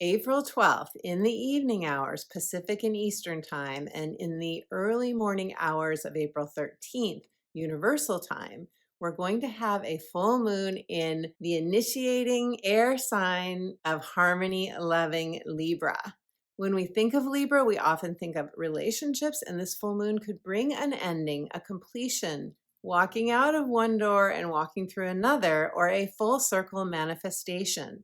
April 12th, in the evening hours, Pacific and Eastern Time, and in the early morning hours of April 13th, Universal Time, we're going to have a full moon in the initiating air sign of harmony-loving Libra. When we think of Libra, we often think of relationships, and this full moon could bring an ending, a completion, walking out of one door and walking through another, or a full circle manifestation.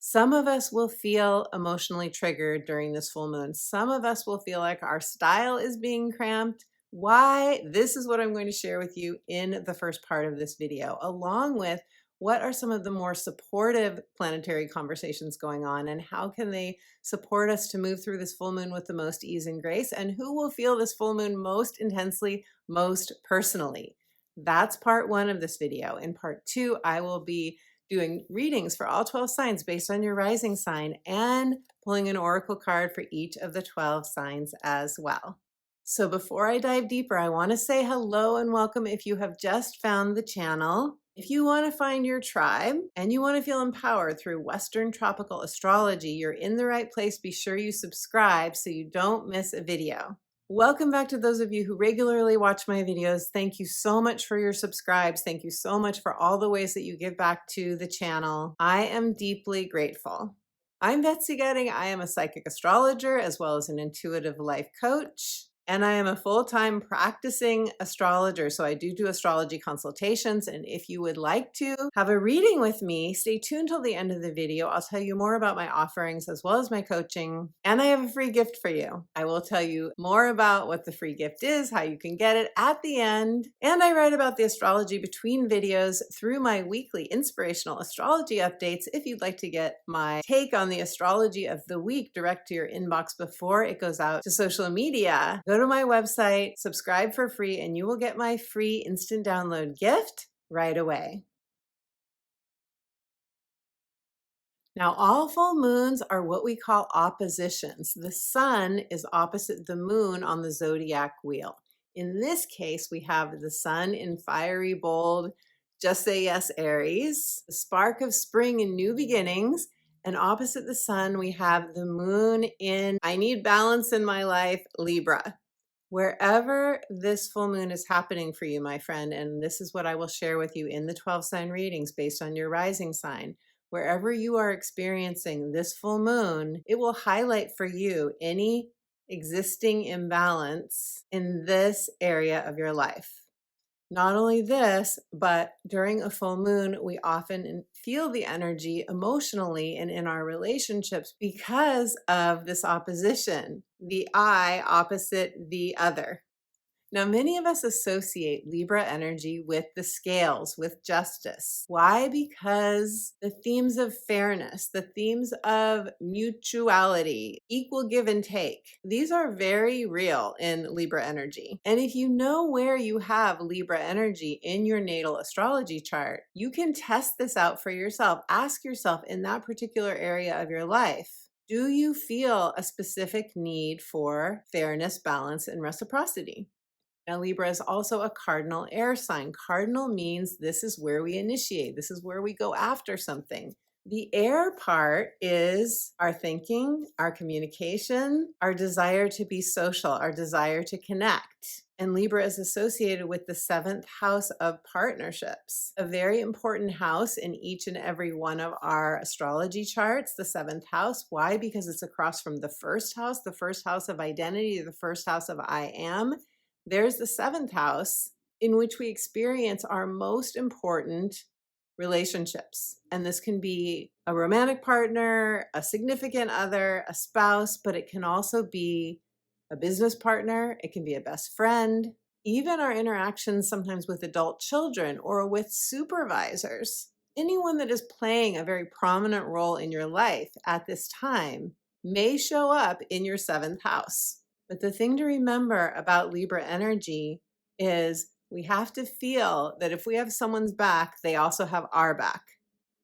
Some of us will feel emotionally triggered during this full moon. Some of us will feel like our style is being cramped. Why? This is what I'm going to share with you in the first part of this video, along with what are some of the more supportive planetary conversations going on, and how can they support us to move through this full moon with the most ease and grace, and who will feel this full moon most intensely, most personally. That's part one of this video. In part two, I will be doing readings for all 12 signs based on your rising sign and pulling an oracle card for each of the 12 signs as well. So before I dive deeper, I want to say hello and welcome if you have just found the channel. If you want to find your tribe and you want to feel empowered through Western tropical astrology, you're in the right place. Be sure you subscribe so you don't miss a video. Welcome back to those of you who regularly watch my videos. Thank you so much for your subscribes. Thank you so much for all the ways that you give back to the channel. I am deeply grateful. I'm Betsy. I am a psychic astrologer as well as an intuitive life coach. And I am a full-time practicing astrologer. So I do astrology consultations. And if you would like to have a reading with me, stay tuned till the end of the video. I'll tell you more about my offerings as well as my coaching. And I have a free gift for you. I will tell you more about what the free gift is, how you can get it at the end. And I write about the astrology between videos through my weekly inspirational astrology updates. If you'd like to get my take on the astrology of the week direct to your inbox before it goes out to social media, go to my website, subscribe for free, and you will get my free instant download gift right away. Now, all full moons are what we call oppositions. The sun is opposite the moon on the zodiac wheel. In this case, we have the sun in fiery, bold, just say yes, Aries, the spark of spring and new beginnings. And opposite the sun, we have the moon in I need balance in my life, Libra. Wherever this full moon is happening for you, my friend, and this is what I will share with you in the 12 sign readings based on your rising sign, wherever you are experiencing this full moon, it will highlight for you any existing imbalance in this area of your life. Not only this, but during a full moon, we often feel the energy emotionally and in our relationships because of this opposition, the I opposite the other. Now, many of us associate Libra energy with the scales, with justice. Why? Because the themes of fairness, the themes of mutuality, equal give and take, these are very real in Libra energy. And if you know where you have Libra energy in your natal astrology chart, you can test this out for yourself. Ask yourself in that particular area of your life, do you feel a specific need for fairness, balance, and reciprocity? Now, Libra is also a cardinal air sign. Cardinal means this is where we initiate. This is where we go after something. The air part is our thinking, our communication, our desire to be social, our desire to connect. And Libra is associated with the 7th house of partnerships, a very important house in each and every one of our astrology charts, the 7th house. Why? Because it's across from the 1st house of identity, the 1st house of I am. There's the 7th house in which we experience our most important relationships. And this can be a romantic partner, a significant other, a spouse, but it can also be a business partner. It can be a best friend, even our interactions sometimes with adult children or with supervisors. Anyone that is playing a very prominent role in your life at this time may show up in your 7th house. But the thing to remember about Libra energy is we have to feel that if we have someone's back, they also have our back.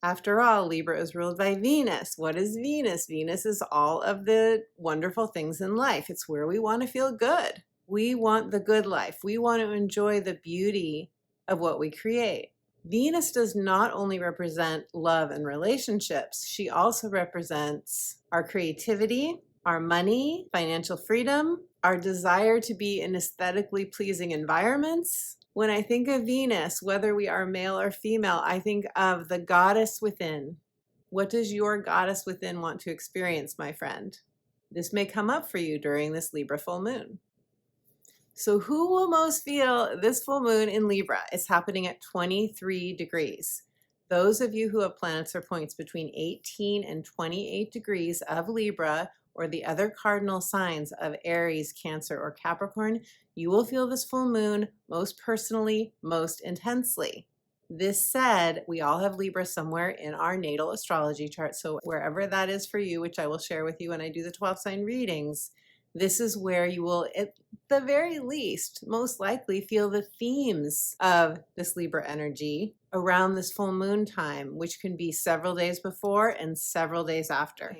After all, Libra is ruled by Venus. What is Venus? Venus is all of the wonderful things in life. It's where we want to feel good. We want the good life. We want to enjoy the beauty of what we create. Venus does not only represent love and relationships, she also represents our creativity, our money, financial freedom, our desire to be in aesthetically pleasing environments. When I think of Venus, whether we are male or female, I think of the goddess within. What does your goddess within want to experience, my friend? This may come up for you during this Libra full moon. So who will most feel this full moon in Libra? It's happening at 23 degrees. Those of you who have planets or points between 18 and 28 degrees of Libra or the other cardinal signs of Aries, Cancer, or Capricorn, you will feel this full moon most personally, most intensely. This said, we all have Libra somewhere in our natal astrology chart, so wherever that is for you, which I will share with you when I do the 12 sign readings, this is where you will, at the very least, most likely feel the themes of this Libra energy around this full moon time, which can be several days before and several days after.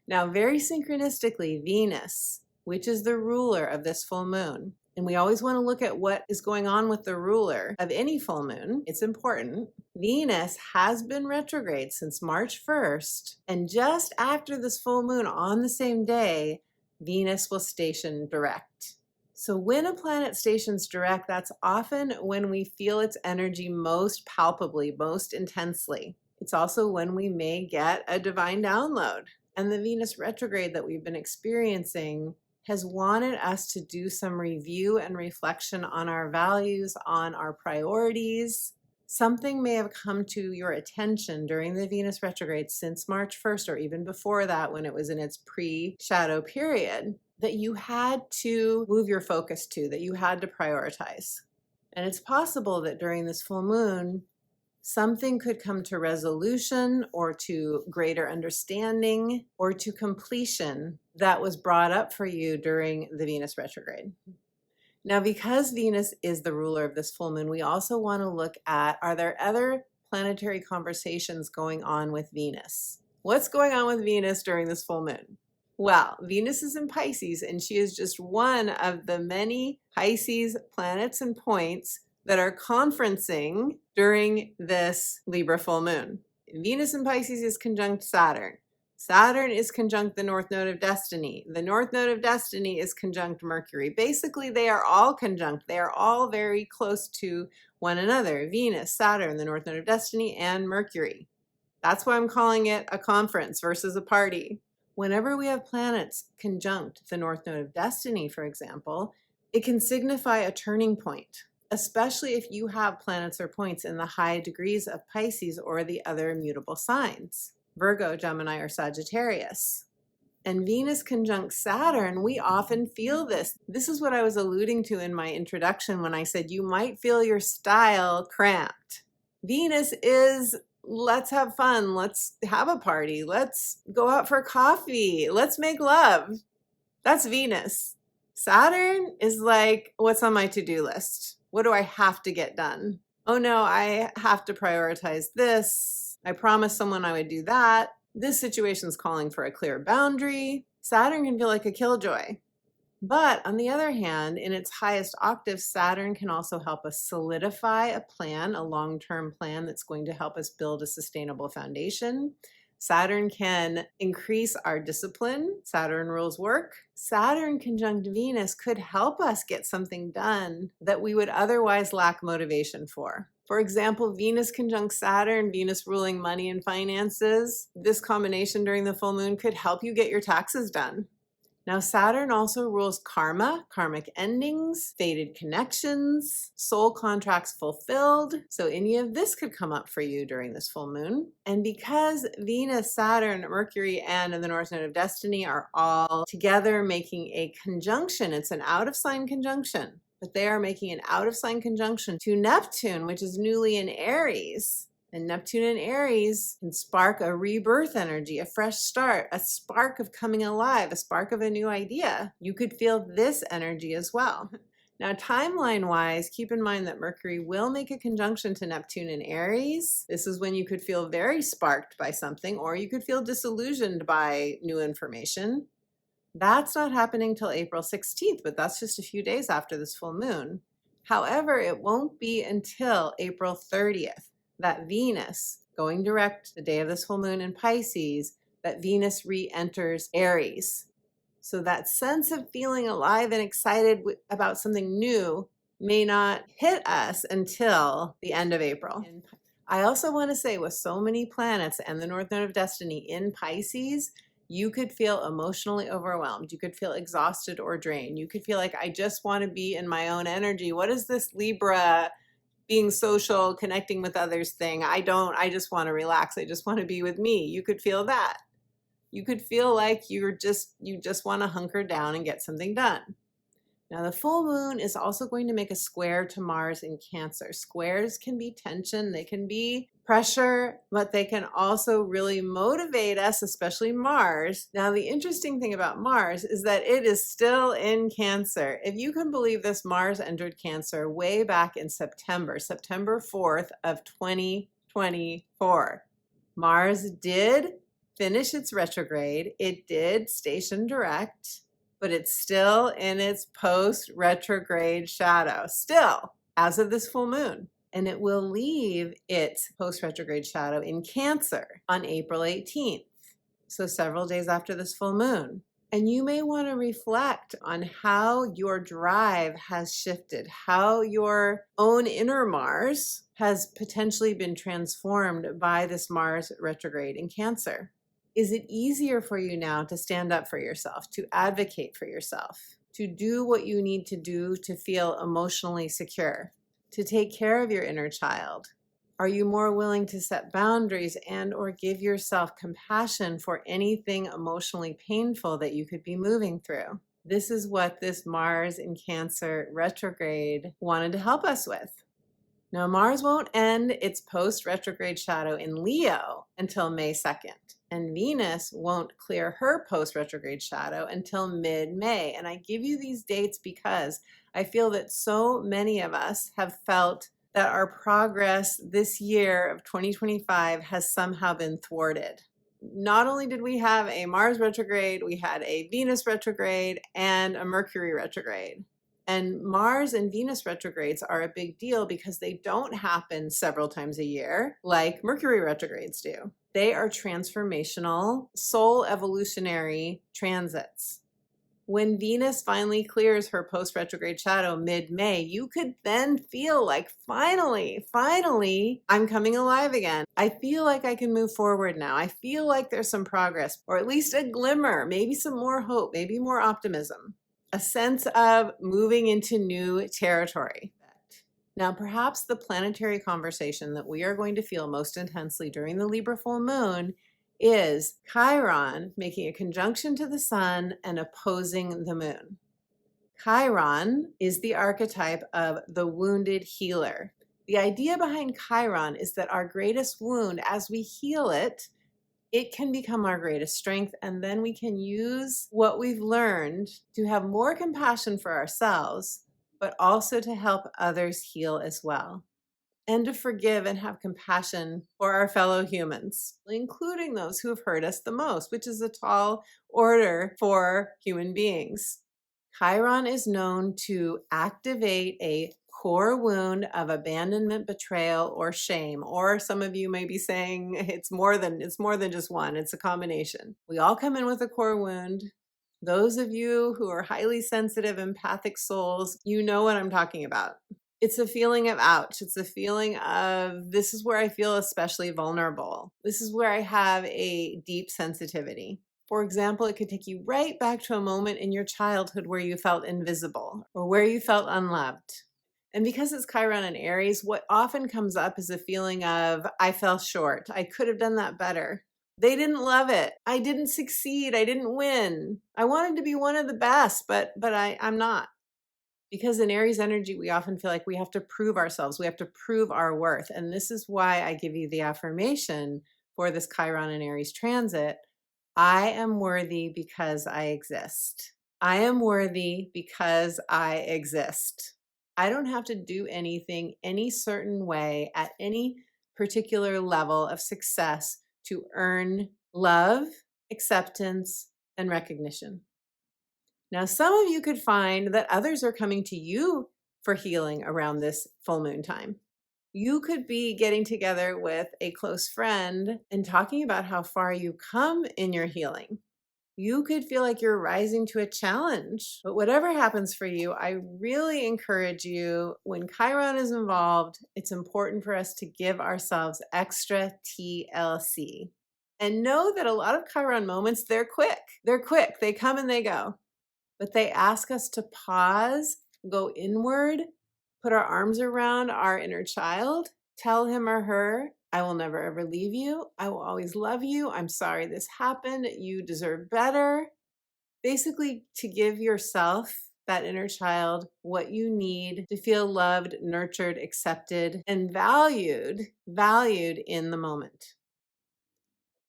Now, very synchronistically, Venus, which is the ruler of this full moon, and we always want to look at what is going on with the ruler of any full moon. It's important. Venus has been retrograde since March 1st, and just after this full moon on the same day, Venus will station direct. So when a planet stations direct, that's often when we feel its energy most palpably, most intensely. It's also when we may get a divine download. And the Venus retrograde that we've been experiencing has wanted us to do some review and reflection on our values, on our priorities. Something may have come to your attention during the Venus retrograde since March 1st, or even before that when it was in its pre-shadow period, that you had to move your focus to, that you had to prioritize. And it's possible that during this full moon, something could come to resolution or to greater understanding or to completion that was brought up for you during the Venus retrograde. Now, because Venus is the ruler of this full moon, we also want to look at, are there other planetary conversations going on with Venus? What's going on with Venus during this full moon? Well, Venus is in Pisces, and she is just one of the many Pisces planets and points that are conferencing during this Libra full moon. Venus in Pisces is conjunct Saturn. Saturn is conjunct the North Node of Destiny. The North Node of Destiny is conjunct Mercury. Basically, they are all conjunct. They are all very close to one another. Venus, Saturn, the North Node of Destiny, and Mercury. That's why I'm calling it a conference versus a party. Whenever we have planets conjunct the North Node of Destiny, for example, it can signify a turning point, especially if you have planets or points in the high degrees of Pisces or the other mutable signs. Virgo, Gemini, or Sagittarius. And Venus conjunct Saturn, we often feel this. This is what I was alluding to in my introduction when I said you might feel your style cramped. Venus is, let's have fun, let's have a party, let's go out for coffee, let's make love. That's Venus. Saturn is like, what's on my to-do list? What do I have to get done? Oh no, I have to prioritize this. I promised someone I would do that. This situation's calling for a clear boundary. Saturn can feel like a killjoy. But on the other hand, in its highest octave, Saturn can also help us solidify a plan, a long-term plan that's going to help us build a sustainable foundation. Saturn can increase our discipline. Saturn rules work. Saturn conjunct Venus could help us get something done that we would otherwise lack motivation for. For example, Venus conjunct Saturn, Venus ruling money and finances. This combination during the full moon could help you get your taxes done. Now, Saturn also rules karma, karmic endings, fated connections, soul contracts fulfilled. So any of this could come up for you during this full moon. And because Venus, Saturn, Mercury, and the North Node of Destiny are all together making a conjunction, it's an out-of-sign conjunction, but they are making an out-of-sign conjunction to Neptune, which is newly in Aries. And Neptune in Aries can spark a rebirth energy, a fresh start, a spark of coming alive, a spark of a new idea. You could feel this energy as well. Now, timeline-wise, keep in mind that Mercury will make a conjunction to Neptune in Aries. This is when you could feel very sparked by something, or you could feel disillusioned by new information. That's not happening till April 16th, but that's just a few days after this full moon. However, it won't be until April 30th that Venus going direct the day of this full moon in Pisces, that Venus re-enters Aries. So that sense of feeling alive and excited about something new may not hit us until the end of April. I also want to say, with so many planets and the North Node of Destiny in Pisces, you could feel emotionally overwhelmed. You could feel exhausted or drained. You could feel like, I just want to be in my own energy. What is this Libra being social, connecting with others thing? I just want to relax. I just want to be with me. You could feel that. You could feel like you just want to hunker down and get something done. Now, the full moon is also going to make a square to Mars in Cancer. Squares can be tension, they can be pressure, but they can also really motivate us, especially Mars. Now, the interesting thing about Mars is that it is still in Cancer. If you can believe this, Mars entered Cancer way back in September 4th of 2024. Mars did finish its retrograde. It did station direct, but it's still in its post-retrograde shadow, still, as of this full moon. And it will leave its post-retrograde shadow in Cancer on April 18th, so several days after this full moon. And you may want to reflect on how your drive has shifted, how your own inner Mars has potentially been transformed by this Mars retrograde in Cancer. Is it easier for you now to stand up for yourself, to advocate for yourself, to do what you need to do to feel emotionally secure, to take care of your inner child? Are you more willing to set boundaries and or give yourself compassion for anything emotionally painful that you could be moving through? This is what this Mars in Cancer retrograde wanted to help us with. Now, Mars won't end its post-retrograde shadow in Leo until May 2nd, and Venus won't clear her post-retrograde shadow until mid-May. And I give you these dates because I feel that so many of us have felt that our progress this year of 2025 has somehow been thwarted. Not only did we have a Mars retrograde, we had a Venus retrograde and a Mercury retrograde. And Mars and Venus retrogrades are a big deal because they don't happen several times a year like Mercury retrogrades do. They are transformational, soul evolutionary transits. When Venus finally clears her post-retrograde shadow mid-May, you could then feel like, finally, I'm coming alive again. I feel like I can move forward now. I feel like there's some progress, or at least a glimmer, maybe some more hope, maybe more optimism. A sense of moving into new territory. Now, perhaps the planetary conversation that we are going to feel most intensely during the Libra full moon is Chiron making a conjunction to the sun and opposing the moon. Chiron is the archetype of the wounded healer. The idea behind Chiron is that our greatest wound, as we heal it, it can become our greatest strength, and then we can use what we've learned to have more compassion for ourselves, but also to help others heal as well, and to forgive and have compassion for our fellow humans, including those who have hurt us the most, which is a tall order for human beings. Chiron is known to activate a core wound of abandonment, betrayal, or shame. Or some of you may be saying it's more than just one, it's a combination. We all come in with a core wound. Those of you who are highly sensitive, empathic souls, you know what I'm talking about. It's a feeling of ouch. It's a feeling of, this is where I feel especially vulnerable. This is where I have a deep sensitivity. For example, it could take you right back to a moment in your childhood where you felt invisible or where you felt unloved. And because it's Chiron and Aries, what often comes up is a feeling of, I fell short. I could have done that better. They didn't love it. I didn't succeed. I didn't win. I wanted to be one of the best, but I'm not. Because in Aries energy, we often feel like we have to prove ourselves. We have to prove our worth. And this is why I give you the affirmation for this Chiron and Aries transit. I am worthy because I exist. I am worthy because I exist. I don't have to do anything any certain way at any particular level of success to earn love, acceptance, and recognition. Now, some of you could find that others are coming to you for healing around this full moon time. You could be getting together with a close friend and talking about how far you come in your healing. You could feel like you're rising to a challenge. But whatever happens for you, I really encourage you, when Chiron is involved, it's important for us to give ourselves extra TLC. And know that a lot of Chiron moments, they're quick. They're quick. They come and they go. But they ask us to pause, go inward, put our arms around our inner child, tell him or her, I will never ever leave you. I will always love you. I'm sorry this happened. You deserve better. Basically, to give yourself, that inner child, what you need to feel loved, nurtured, accepted, and valued in the moment.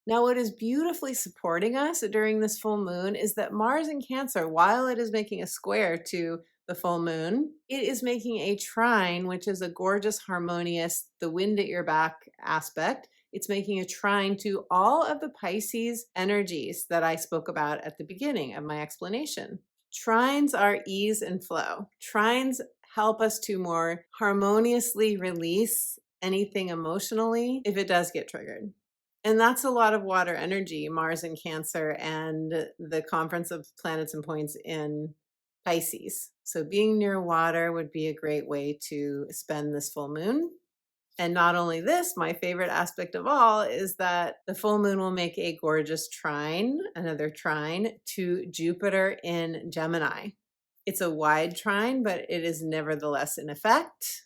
Now, what is beautifully supporting us during this full moon is that Mars in Cancer, while it is making a square to the full moon, it is making a trine, which is a gorgeous, harmonious, the wind at your back aspect. It's making a trine to all of the Pisces energies that I spoke about at the beginning of my explanation. Trines are ease and flow. Trines help us to more harmoniously release anything emotionally if it does get triggered. And that's a lot of water energy, Mars in Cancer and the conference of planets and points in Pisces. So being near water would be a great way to spend this full moon. And not only this, my favorite aspect of all is that the full moon will make a gorgeous trine, another trine to Jupiter in Gemini. It's a wide trine, but it is nevertheless in effect.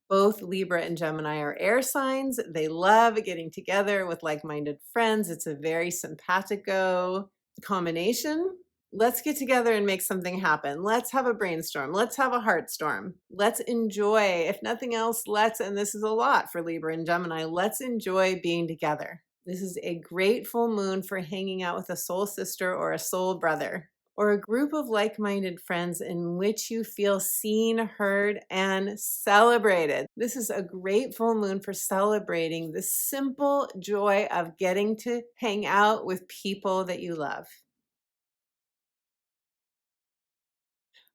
Both Libra and Gemini are air signs. They love getting together with like-minded friends. It's a very simpatico combination. Let's get together and make something happen. Let's have a brainstorm. Let's have a heart storm. Let's enjoy, if nothing else, and this is a lot for Libra and Gemini, let's enjoy being together. This is a great full moon for hanging out with a soul sister or a soul brother, or a group of like-minded friends in which you feel seen, heard, and celebrated. This is a great full moon for celebrating the simple joy of getting to hang out with people that you love.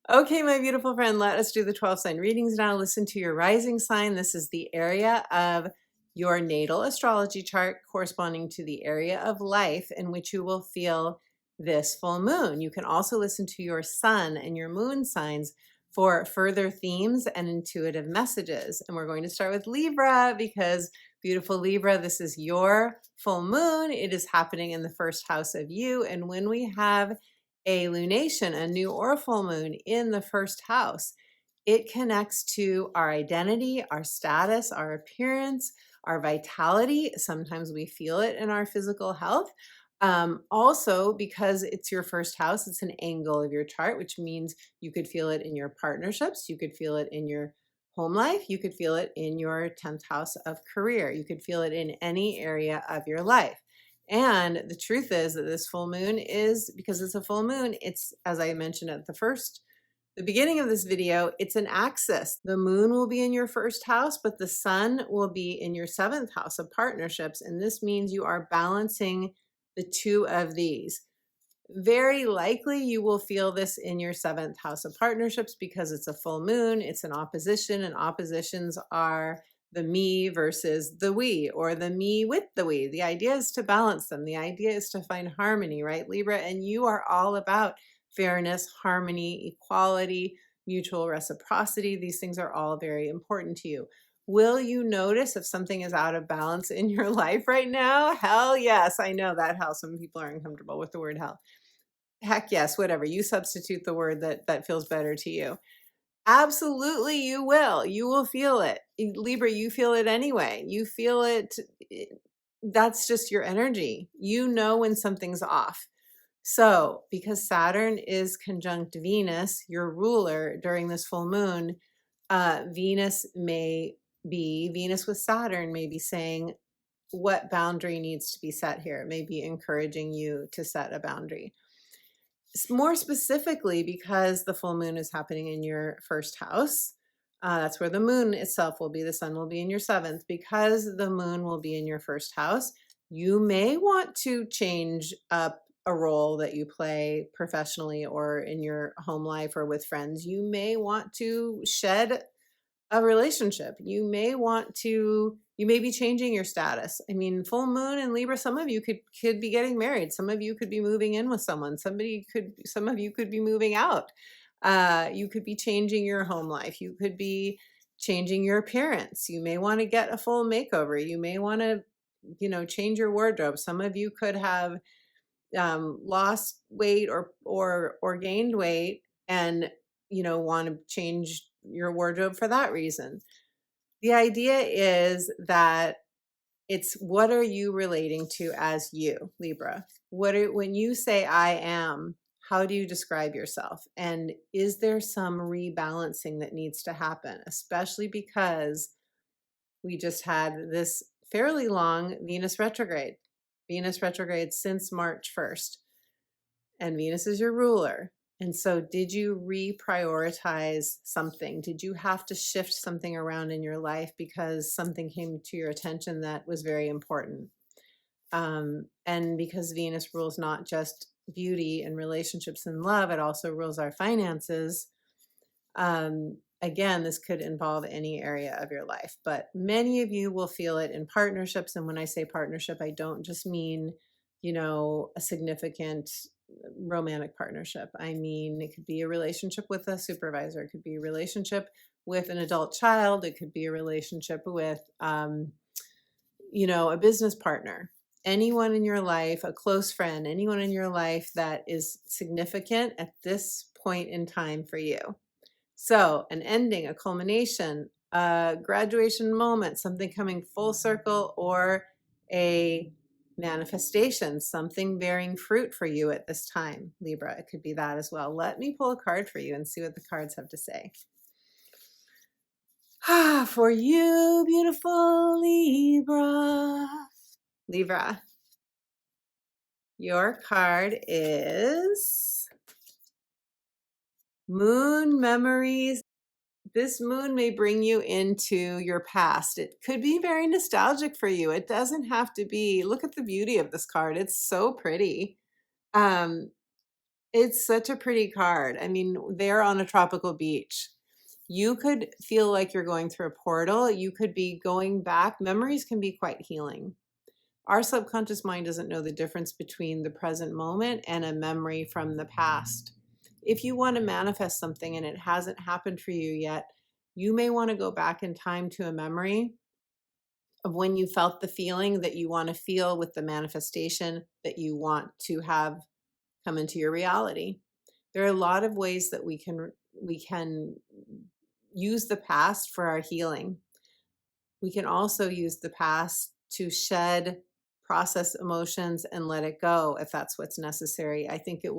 Okay, my beautiful friend, let us do the 12 sign readings now. Listen to your rising sign. This is the area of your natal astrology chart corresponding to the area of life in which you will feel this full moon. You can also listen to your sun and your moon signs for further themes and intuitive messages. And we're going to start with Libra because, beautiful Libra, this is your full moon. It is happening in the first house of you. And when we have a lunation, a new or full moon in the first house, it connects to our identity, our status, our appearance, our vitality. Sometimes we feel it in our physical health. Also, because it's your first house, it's an angle of your chart, which means you could feel it in your partnerships, you could feel it in your home life, you could feel it in your 10th house of career, you could feel it in any area of your life. And the truth is that this full moon is, because it's a full moon, it's, as I mentioned at the beginning of this video, it's an axis. The moon will be in your first house, but the sun will be in your 7th house of partnerships. And this means you are balancing the two of these. Very likely you will feel this in your 7th house of partnerships because it's a full moon, it's an opposition, and oppositions are the me versus the we, or the me with the we. The idea is to balance them. The idea is to find harmony, right, Libra? And you are all about fairness, harmony, equality, mutual reciprocity. These things are all very important to you. Will you notice if something is out of balance in your life right now? Hell yes. I know that how some people are uncomfortable with the word hell. Heck yes, whatever. You substitute the word that feels better to you. Absolutely, you will. You will feel it. Libra, you feel it anyway. You feel it. That's just your energy. You know when something's off. So, because Saturn is conjunct Venus, your ruler, during this full moon, Venus with Saturn may be saying what boundary needs to be set here. It may be encouraging you to set a boundary. More specifically, because the full moon is happening in your first house, that's where the moon itself will be. The sun will be in your 7th. Because the moon will be in your first house, you may want to change up a role that you play professionally or in your home life or with friends. You may want to shed a relationship. You may be changing your status. I mean, full moon in Libra, some of you could be getting married. Some of you could be moving in with someone. Some of you could be moving out. You could be changing your home life. You could be changing your appearance. You may want to get a full makeover. You may want to, change your wardrobe. Some of you could have lost weight or gained weight and want to change your wardrobe for that reason. The idea is that it's, what are you relating to as you, Libra? When you say I am, how do you describe yourself? And is there some rebalancing that needs to happen, especially because we just had this fairly long Venus retrograde since March 1st, and Venus is your ruler. And so did you reprioritize something? Did you have to shift something around in your life because something came to your attention that was very important? And because Venus rules not just beauty and relationships and love, it also rules our finances. Again, this could involve any area of your life, but many of you will feel it in partnerships. And when I say partnership, I don't just mean, a significant romantic partnership. I mean, it could be a relationship with a supervisor. It could be a relationship with an adult child. It could be a relationship with, a business partner. Anyone in your life, a close friend, anyone in your life that is significant at this point in time for you. So an ending, a culmination, a graduation moment, something coming full circle, or a manifestation, something bearing fruit for you at this time, Libra. It could be that as well. Let me pull a card for you and see what the cards have to say. For you, beautiful Libra. Libra, your card is Moon Memories. This moon may bring you into your past. It could be very nostalgic for you. It doesn't have to be. Look at the beauty of this card. It's so pretty. Um, it's such a pretty card. I mean, they're on a tropical beach. You could feel like you're going through a portal. You could be going back. Memories can be quite healing. Our subconscious mind doesn't know the difference between the present moment and a memory from the past. If you want to manifest something and it hasn't happened for you yet, you may want to go back in time to a memory of when you felt the feeling that you want to feel with the manifestation that you want to have come into your reality. There are a lot of ways that we can use the past for our healing. We can also use the past to shed, process emotions, and let it go if that's what's necessary. I think it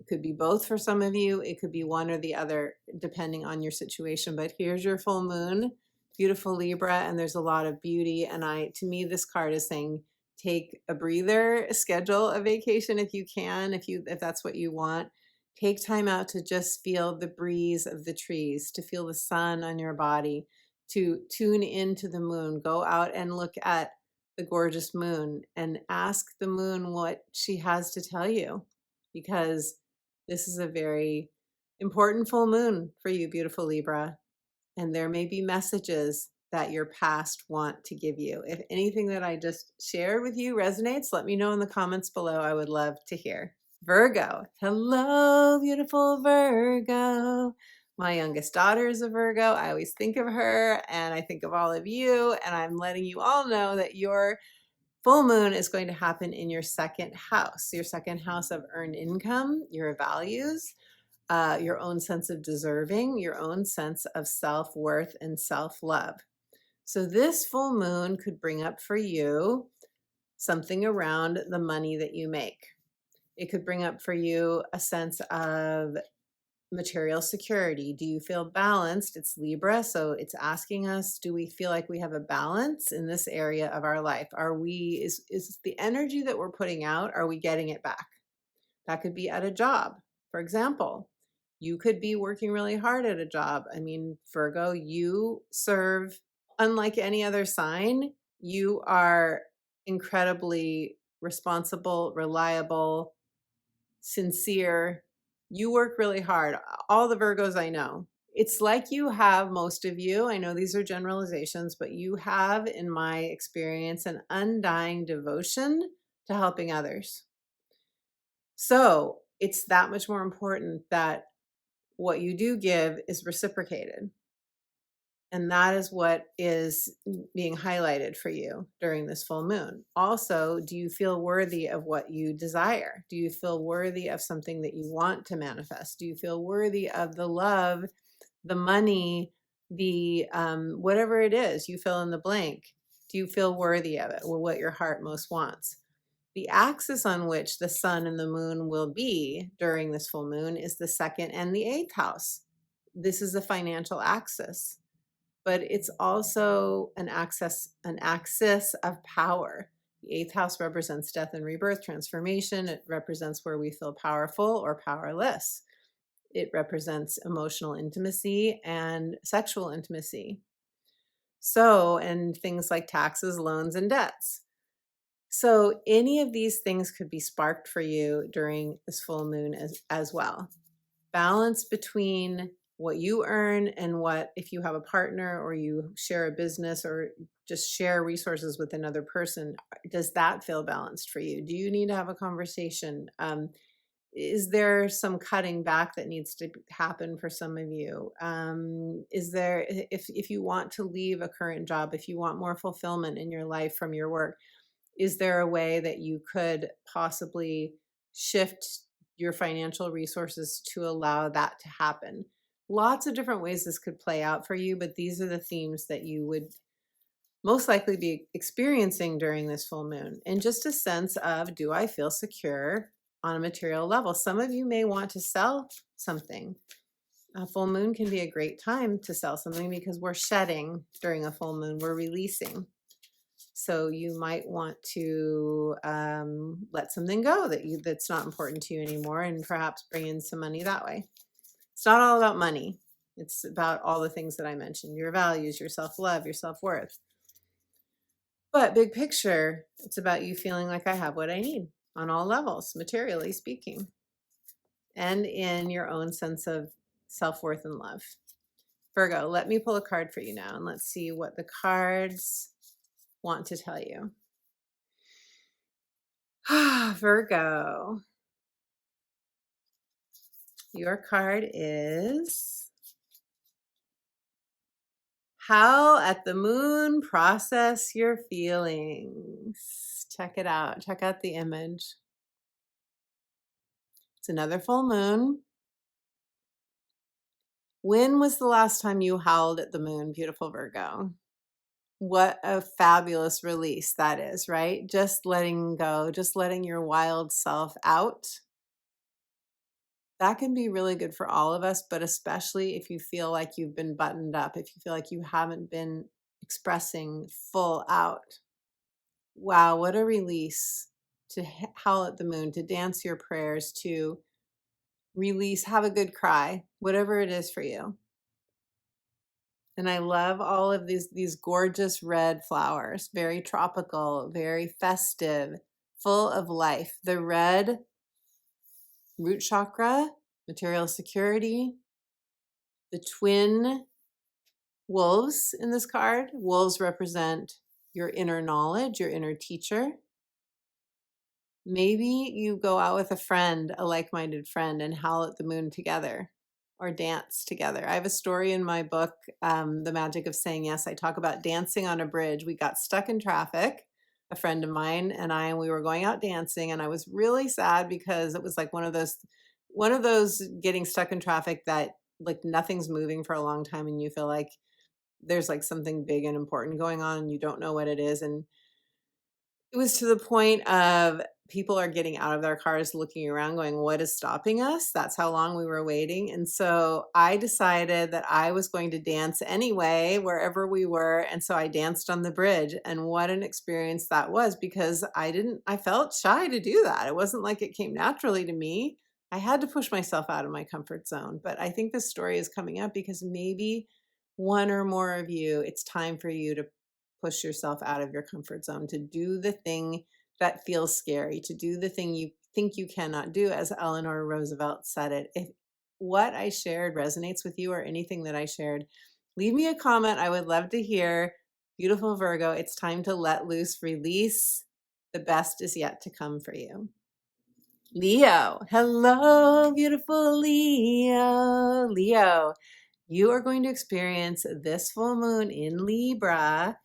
could be both for some of you. It could be one or the other, depending on your situation. But here's your full moon, beautiful Libra, and there's a lot of beauty. And to me, this card is saying, take a breather, schedule a vacation if you can, if that's what you want. Take time out to just feel the breeze of the trees, to feel the sun on your body, to tune into the moon. Go out and look at the gorgeous moon and ask the moon what she has to tell you, because this is a very important full moon for you, beautiful Libra. And there may be messages that your past want to give you. If anything that I just shared with you resonates, let me know in the comments below. I would love to hear. Virgo. Hello, beautiful Virgo. My youngest daughter is a Virgo. I always think of her and I think of all of you, and I'm letting you all know that your full moon is going to happen in your second house of earned income, your values, your own sense of deserving, your own sense of self-worth and self-love. So this full moon could bring up for you something around the money that you make. It could bring up for you a sense of material security. Do you feel balanced? It's Libra, so it's asking us, do we feel like we have a balance in this area of our life? Is the energy that we're putting out, are we getting it back? That could be at a job. For example, you could be working really hard at a job. I mean, Virgo, you serve, unlike any other sign, you are incredibly responsible, reliable, sincere. You work really hard. All the Virgos I know, It's like you have, most of you, I know these are generalizations, but you have, in my experience, an undying devotion to helping others. So it's that much more important that what you do give is reciprocated. And that is what is being highlighted for you during this full moon. Also, do you feel worthy of what you desire? Do you feel worthy of something that you want to manifest? Do you feel worthy of the love, the money, the whatever it is, you fill in the blank? Do you feel worthy of it, or what your heart most wants? The axis on which the sun and the moon will be during this full moon is the second and the eighth house. This is a financial axis, but it's also an axis of power. The eighth house represents death and rebirth, transformation. It represents where we feel powerful or powerless. It represents emotional intimacy and sexual intimacy. So, and things like taxes, loans, and debts. So any of these things could be sparked for you during this full moon as well. Balance between what you earn and what, if you have a partner or you share a business or just share resources with another person, does that feel balanced for you? Do you need to have a conversation? Is there some cutting back that needs to happen for some of you? Is there, if you want to leave a current job, if you want more fulfillment in your life from your work, is there a way that you could possibly shift your financial resources to allow that to happen? Lots of different ways this could play out for you, but these are the themes that you would most likely be experiencing during this full moon. And just a sense of, do I feel secure on a material level? Some of you may want to sell something. A full moon can be a great time to sell something because we're shedding during a full moon, we're releasing. So you might want to let something go that's not important to you anymore, and perhaps bring in some money that way. It's not all about money. It's about all the things that I mentioned, your values, your self-love, your self-worth. But big picture, it's about you feeling like I have what I need on all levels, materially speaking, and in your own sense of self-worth and love. Virgo, let me pull a card for you now, and let's see what the cards want to tell you. Virgo, your card is Howl at the Moon, Process Your Feelings. Check it out. Check out the image. It's another full moon. When was the last time you howled at the moon, beautiful Virgo? What a fabulous release that is, right? Just letting go, just letting your wild self out. That can be really good for all of us, but especially if you feel like you've been buttoned up, if you feel like you haven't been expressing full out. Wow, what a release to howl at the moon, to dance your prayers, to release, have a good cry, whatever it is for you. And I love all of these gorgeous red flowers, very tropical, very festive, full of life. The red, root chakra, material security, the twin wolves in this card. Wolves represent your inner knowledge, your inner teacher. Maybe you go out with a friend, a like-minded friend, and howl at the moon together or dance together. I have a story in my book, The Magic of Saying Yes. I talk about dancing on a bridge. We got stuck in traffic, a friend of mine and I, and we were going out dancing, and I was really sad because it was like one of those getting stuck in traffic that like nothing's moving for a long time and you feel like there's like something big and important going on and you don't know what it is. And it was to the point of people are getting out of their cars, looking around, going, what is stopping us? That's how long we were waiting. And so I decided that I was going to dance anyway, wherever we were. And so I danced on the bridge. And what an experience that was, because I felt shy to do that. It wasn't like it came naturally to me. I had to push myself out of my comfort zone. But I think this story is coming up because maybe one or more of you, it's time for you to push yourself out of your comfort zone, to do the thing that feels scary, to do the thing you think you cannot do. As Eleanor Roosevelt said it, what I shared resonates with you or anything that I shared, leave me a comment. I would love to hear. Beautiful Virgo, it's time to let loose, release. The best is yet to come for you. Leo, hello, beautiful Leo. Leo, you are going to experience this full moon in Libra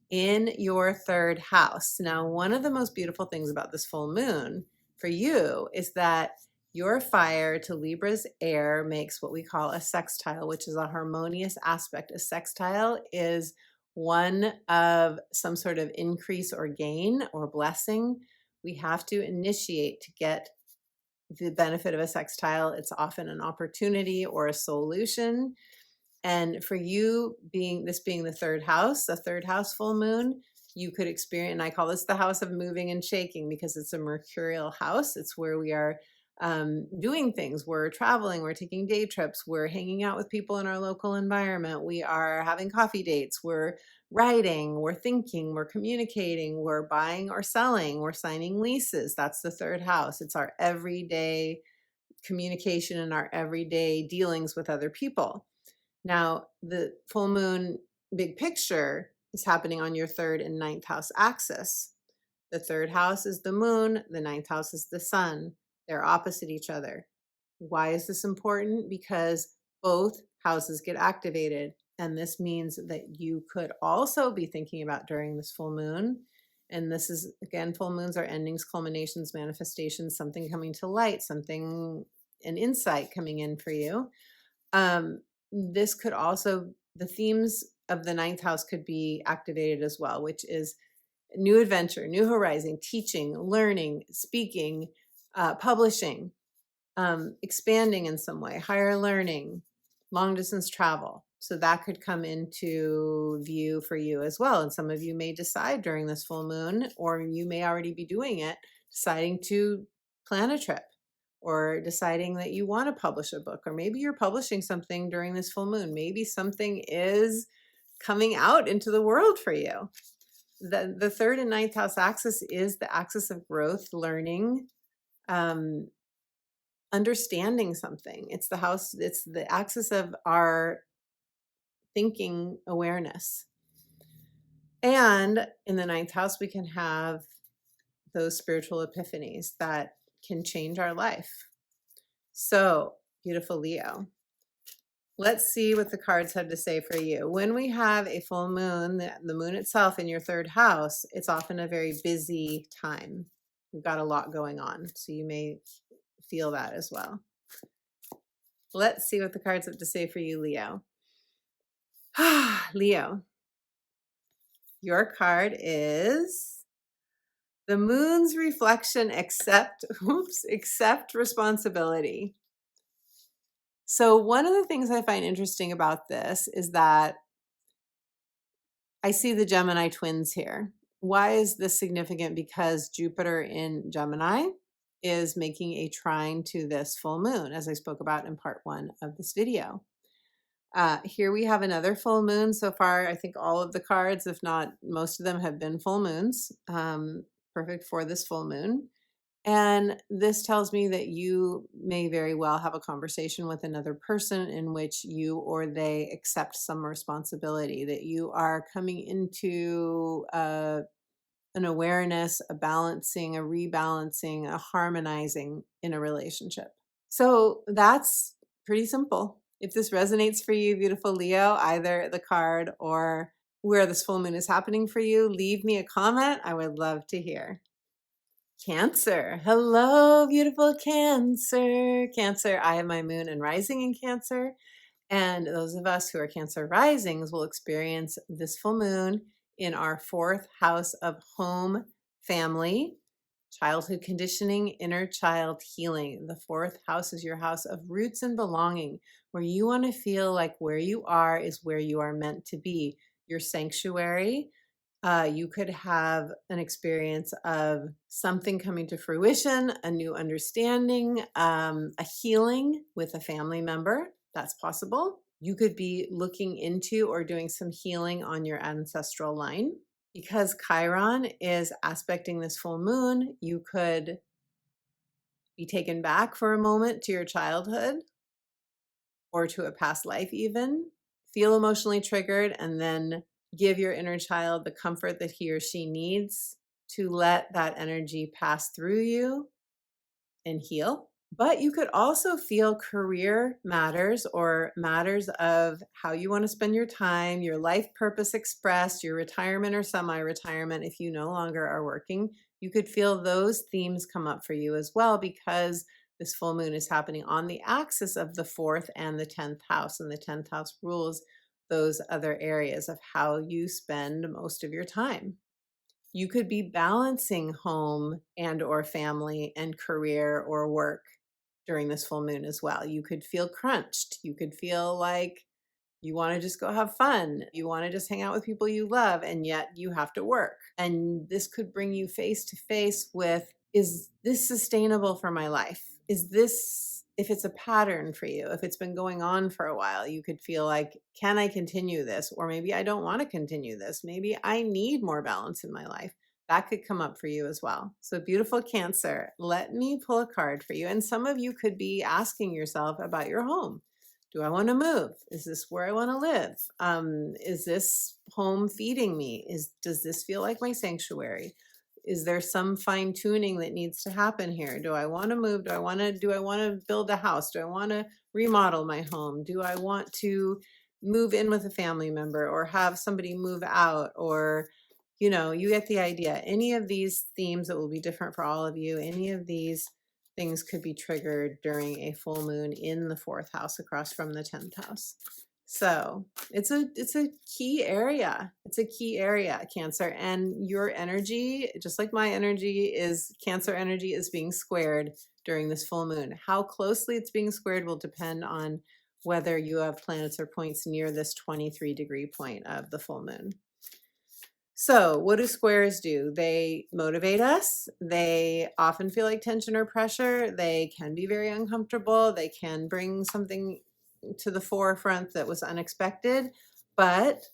in your third house. Now, one of the most beautiful things about this full moon for you is that your fire to Libra's air makes what we call a sextile, which is a harmonious aspect. A sextile is one of some sort of increase or gain or blessing. We have to initiate to get the benefit of a sextile. It's often an opportunity or a solution. And for you being the third house, a third house full moon, you could experience, and I call this the house of moving and shaking because it's a mercurial house. It's where we are doing things. We're traveling, we're taking day trips, we're hanging out with people in our local environment, we are having coffee dates, we're writing, we're thinking, we're communicating, we're buying or selling, we're signing leases. That's the third house. It's our everyday communication and our everyday dealings with other people. Now, the full moon big picture is happening on your third and ninth house axis. The third house is the moon, the ninth house is the sun. They're opposite each other. Why is this important? Because both houses get activated. And this means that you could also be thinking about during this full moon. And this is, again, full moons are endings, culminations, manifestations, something coming to light, something, an insight coming in for you. This could also, the themes of the ninth house could be activated as well, which is new adventure, new horizon, teaching, learning, speaking, publishing, expanding in some way, higher learning, long distance travel. So that could come into view for you as well. And some of you may decide during this full moon, or you may already be doing it, deciding to plan a trip or deciding that you want to publish a book, or maybe you're publishing something during this full moon. Maybe something is coming out into the world for you. The third and ninth house axis is the axis of growth, learning, understanding something. It's the house, it's the axis of our thinking awareness. And in the ninth house, we can have those spiritual epiphanies that can change our life. So, beautiful Leo, let's see what the cards have to say for you. When we have a full moon, the moon itself in your third house, it's often a very busy time. We've got a lot going on, so you may feel that as well. Let's see what the cards have to say for you, Leo. Leo, your card is the moon's reflection, accept responsibility. So one of the things I find interesting about this is that I see the Gemini twins here. Why is this significant? Because Jupiter in Gemini is making a trine to this full moon, as I spoke about in part 1 of this video. Here we have another full moon. So far, I think all of the cards, if not most of them, have been full moons, perfect for this full moon. And this tells me that you may very well have a conversation with another person in which you or they accept some responsibility, that you are coming into an awareness, a balancing, a rebalancing, a harmonizing in a relationship. So that's pretty simple. If this resonates for you, beautiful Leo, either the card or where this full moon is happening for you, leave me a comment. I would love to hear. Cancer. Hello, beautiful Cancer. Cancer, I have my moon and rising in Cancer. And those of us who are Cancer risings will experience this full moon in our 4th house of home, family, childhood conditioning, inner child healing. The 4th house is your house of roots and belonging, where you want to feel like where you are is where you are meant to be, your sanctuary. You could have an experience of something coming to fruition, a new understanding, a healing with a family member. That's possible. You could be looking into or doing some healing on your ancestral line. Because Chiron is aspecting this full moon, you could be taken back for a moment to your childhood. or to a past life even. Feel emotionally triggered and then give your inner child the comfort that he or she needs to let that energy pass through you and heal. But you could also feel career matters or matters of how you want to spend your time, your life purpose expressed, your retirement or semi-retirement if you no longer are working. You could feel those themes come up for you as well because this full moon is happening on the axis of the 4th and the 10th house, and the 10th house rules those other areas of how you spend most of your time. You could be balancing home and or family and career or work during this full moon as well. You could feel crunched. You could feel like you want to just go have fun. You want to just hang out with people you love, and yet you have to work. And this could bring you face to face with, is this sustainable for my life? Is this, if it's a pattern for you, if it's been going on for a while, you could feel like, can I continue this? Or maybe I don't want to continue this. Maybe I need more balance in my life. That could come up for you as well. So beautiful Cancer, let me pull a card for you. And some of you could be asking yourself about your home. Do I want to move? Is this where I want to live? Is this home feeding me? Does this feel like my sanctuary? Is there some fine tuning that needs to happen here? Do I want to move? Do I want to build a house? Do I want to remodel my home? Do I want to move in with a family member or have somebody move out? Or, you get the idea. Any of these themes that will be different for all of you, any of these things could be triggered during a full moon in the 4th house across from the 10th house. So it's a key area. It's a key area, Cancer. And your energy, just like my energy, is Cancer energy is being squared during this full moon. How closely it's being squared will depend on whether you have planets or points near this 23-degree point of the full moon. So what do squares do? They motivate us. They often feel like tension or pressure. They can be very uncomfortable. They can bring something to the forefront that was unexpected. But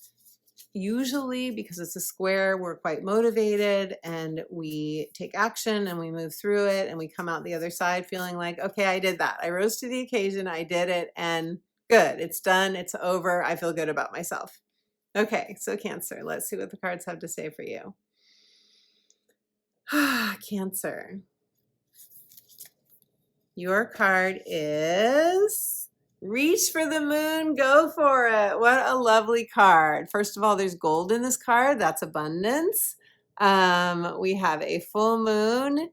usually, because it's a square, we're quite motivated and we take action and we move through it and we come out the other side feeling like, okay, I did that. I rose to the occasion. I did it, and good. It's done. It's over. I feel good about myself. Okay, so Cancer, let's see what the cards have to say for you. Cancer. Your card is reach for the moon, go for it. What a lovely card. First of all, there's gold in this card. That's abundance. We have a full moon.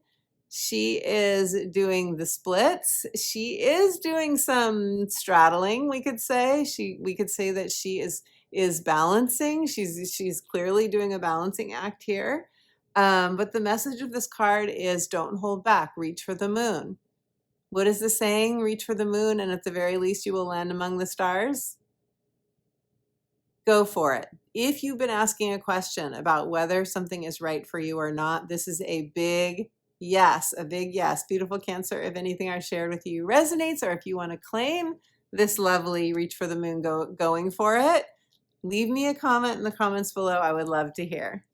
She is doing the splits. She is doing some straddling, we could say. We could say that she is balancing. She's clearly doing a balancing act here. But the message of this card is don't hold back, reach for the moon. What is the saying? Reach for the moon, and at the very least, you will land among the stars. Go for it. If you've been asking a question about whether something is right for you or not, this is a big yes, a big yes. Beautiful Cancer, if anything I shared with you resonates, or if you want to claim this lovely reach for the moon going for it, leave me a comment in the comments below. I would love to hear.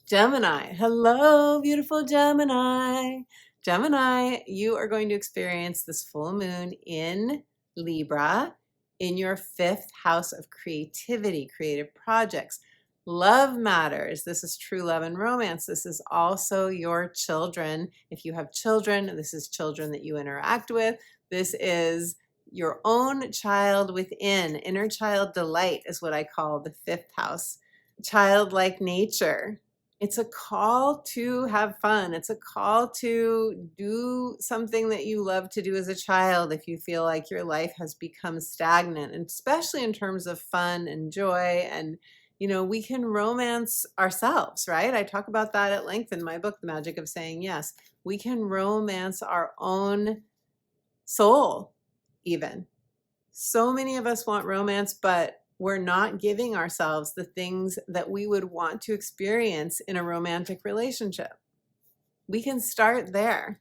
Gemini. Hello, beautiful Gemini. Gemini, you are going to experience this full moon in Libra in your 5th house of creativity, creative projects. Love matters. This is true love and romance. This is also your children. If you have children, this is children that you interact with. This is your own child within. Inner child delight is what I call the 5th house. Childlike nature. It's a call to have fun. It's a call to do something that you love to do as a child if you feel like your life has become stagnant, and especially in terms of fun and joy. And, we can romance ourselves, right? I talk about that at length in my book, The Magic of Saying Yes. We can romance our own soul even. So many of us want romance, but we're not giving ourselves the things that we would want to experience in a romantic relationship. We can start there.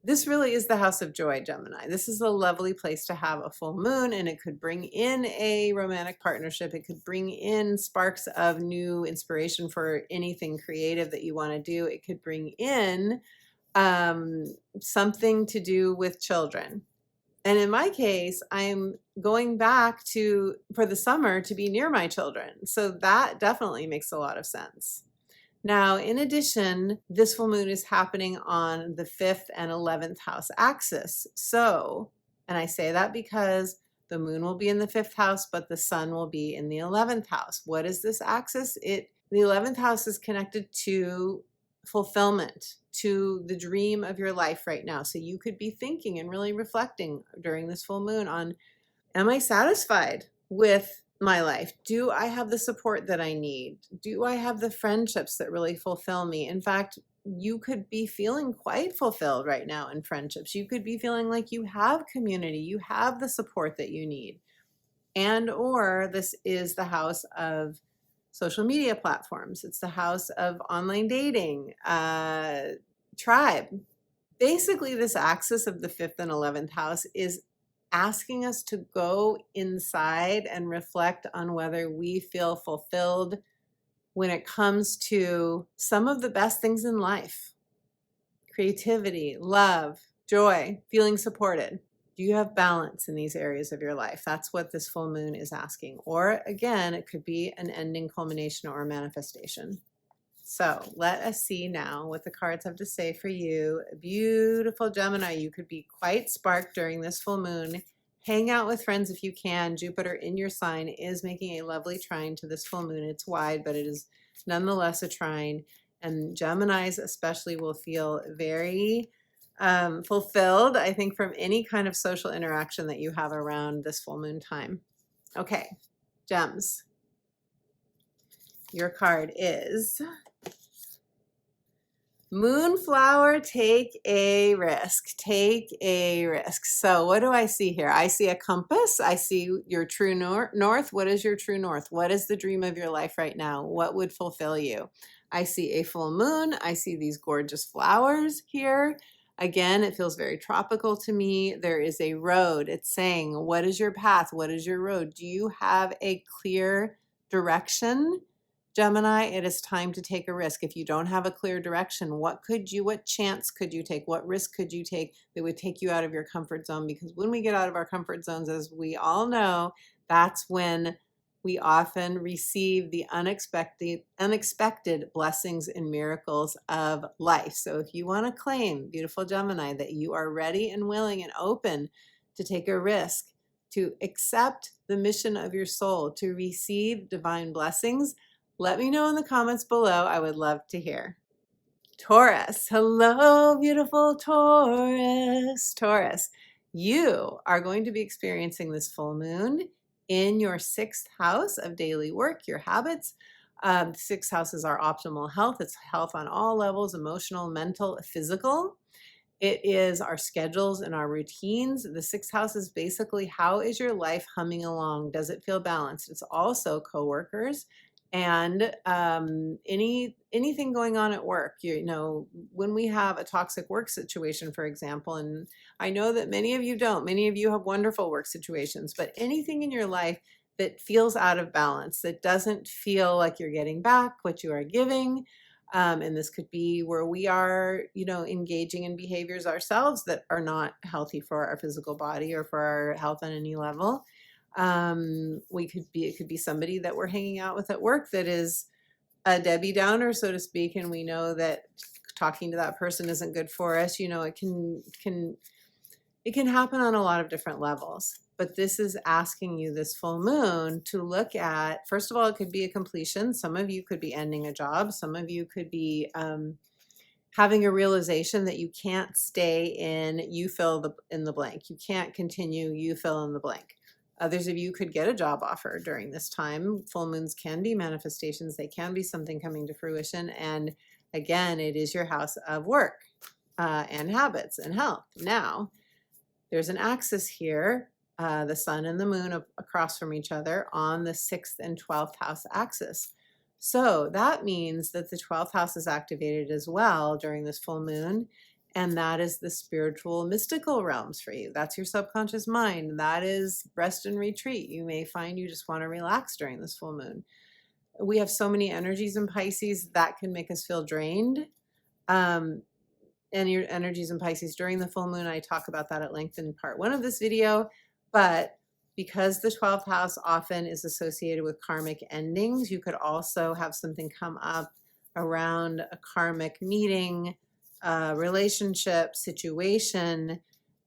This really is the house of joy, Gemini. This is a lovely place to have a full moon, and it could bring in a romantic partnership. It could bring in sparks of new inspiration for anything creative that you want to do. It could bring in something to do with children. And in my case, I'm going back to, for the summer, to be near my children. So that definitely makes a lot of sense. Now, in addition, this full moon is happening on the 5th and 11th house axis. So, and I say that because the moon will be in the 5th house, but the sun will be in the 11th house. What is this axis? The 11th house is connected to fulfillment, to the dream of your life right now. So you could be thinking and really reflecting during this full moon on, am I satisfied with my life? Do I have the support that I need? Do I have the friendships that really fulfill me? In fact, you could be feeling quite fulfilled right now in friendships. You could be feeling like you have community, you have the support that you need. And or this is the house of social media platforms. It's the house of online dating, tribe. Basically, this axis of the 5th and 11th house is asking us to go inside and reflect on whether we feel fulfilled when it comes to some of the best things in life: creativity, love, joy, feeling supported. Do you have balance in these areas of your life? That's what this full moon is asking. Or again, it could be an ending, culmination, or manifestation. So let us see now what the cards have to say for you. Beautiful Gemini, you could be quite sparked during this full moon. Hang out with friends if you can. Jupiter in your sign is making a lovely trine to this full moon. It's wide, but it is nonetheless a trine. And Geminis especially will feel very fulfilled, I think, from any kind of social interaction that you have around this full moon time. Okay, Gems. Your card is Moonflower, take a risk. Take a risk. So what do I see here? I see a compass. I see your true north. What is your true north? What is the dream of your life right now? What would fulfill you? I see a full moon. I see these gorgeous flowers here. Again, it feels very tropical to me. There is a road. It's saying, what is your path? What is your road? Do you have a clear direction? Gemini, it is time to take a risk. If you don't have a clear direction, what chance could you take? What risk could you take that would take you out of your comfort zone? Because when we get out of our comfort zones, as we all know, that's when we often receive the unexpected blessings and miracles of life. So if you want to claim, beautiful Gemini, that you are ready and willing and open to take a risk, to accept the mission of your soul, to receive divine blessings, let me know in the comments below. I would love to hear. Taurus. Hello, beautiful Taurus. Taurus, you are going to be experiencing this full moon in your 6th house of daily work, your habits. 6th house is our optimal health. It's health on all levels: emotional, mental, physical. It is our schedules and our routines. The 6th house is basically, how is your life humming along? Does it feel balanced? It's also coworkers and anything going on at work. You know, when we have a toxic work situation, for example, and I know that many of you don't, many of you have wonderful work situations, but anything in your life that feels out of balance, that doesn't feel like you're getting back what you are giving, and this could be where we are, you know, engaging in behaviors ourselves that are not healthy for our physical body or for our health on any level. It could be somebody that we're hanging out with at work that is a Debbie Downer, so to speak, and we know that talking to that person isn't good for us. You know, it can happen on a lot of different levels. But this is asking you, this full moon, to look at, first of all, it could be a completion. Some of you could be ending a job. Some of you could be having a realization that you can't stay in, you fill in the blank. You can't continue, you fill in the blank. Others of you could get a job offer during this time. Full moons can be manifestations. They can be something coming to fruition. And again, it is your house of work and habits and health. Now, there's an axis here, the sun and the moon across from each other on the 6th and 12th house axis. So that means that the 12th house is activated as well during this full moon. And that is the spiritual, mystical realms for you. That's your subconscious mind. That is rest and retreat. You may find you just want to relax during this full moon. We have so many energies in Pisces that can make us feel drained. and your energies in Pisces during the full moon. I talk about that at length in part 1 of this video, but because the 12th house often is associated with karmic endings, you could also have something come up around a karmic meeting, relationship, situation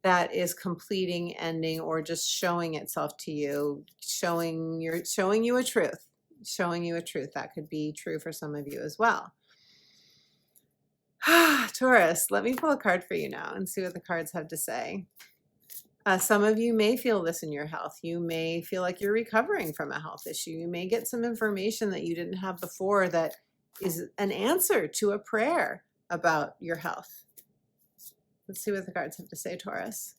that is completing, ending, or just showing itself to you, showing you a truth, That could be true for some of you as well. Taurus, let me pull a card for you now and see what the cards have to say. Some of you may feel this in your health. You may feel like you're recovering from a health issue. You may get some information that you didn't have before that is an answer to a prayer about your health. Let's see what the cards have to say, Taurus.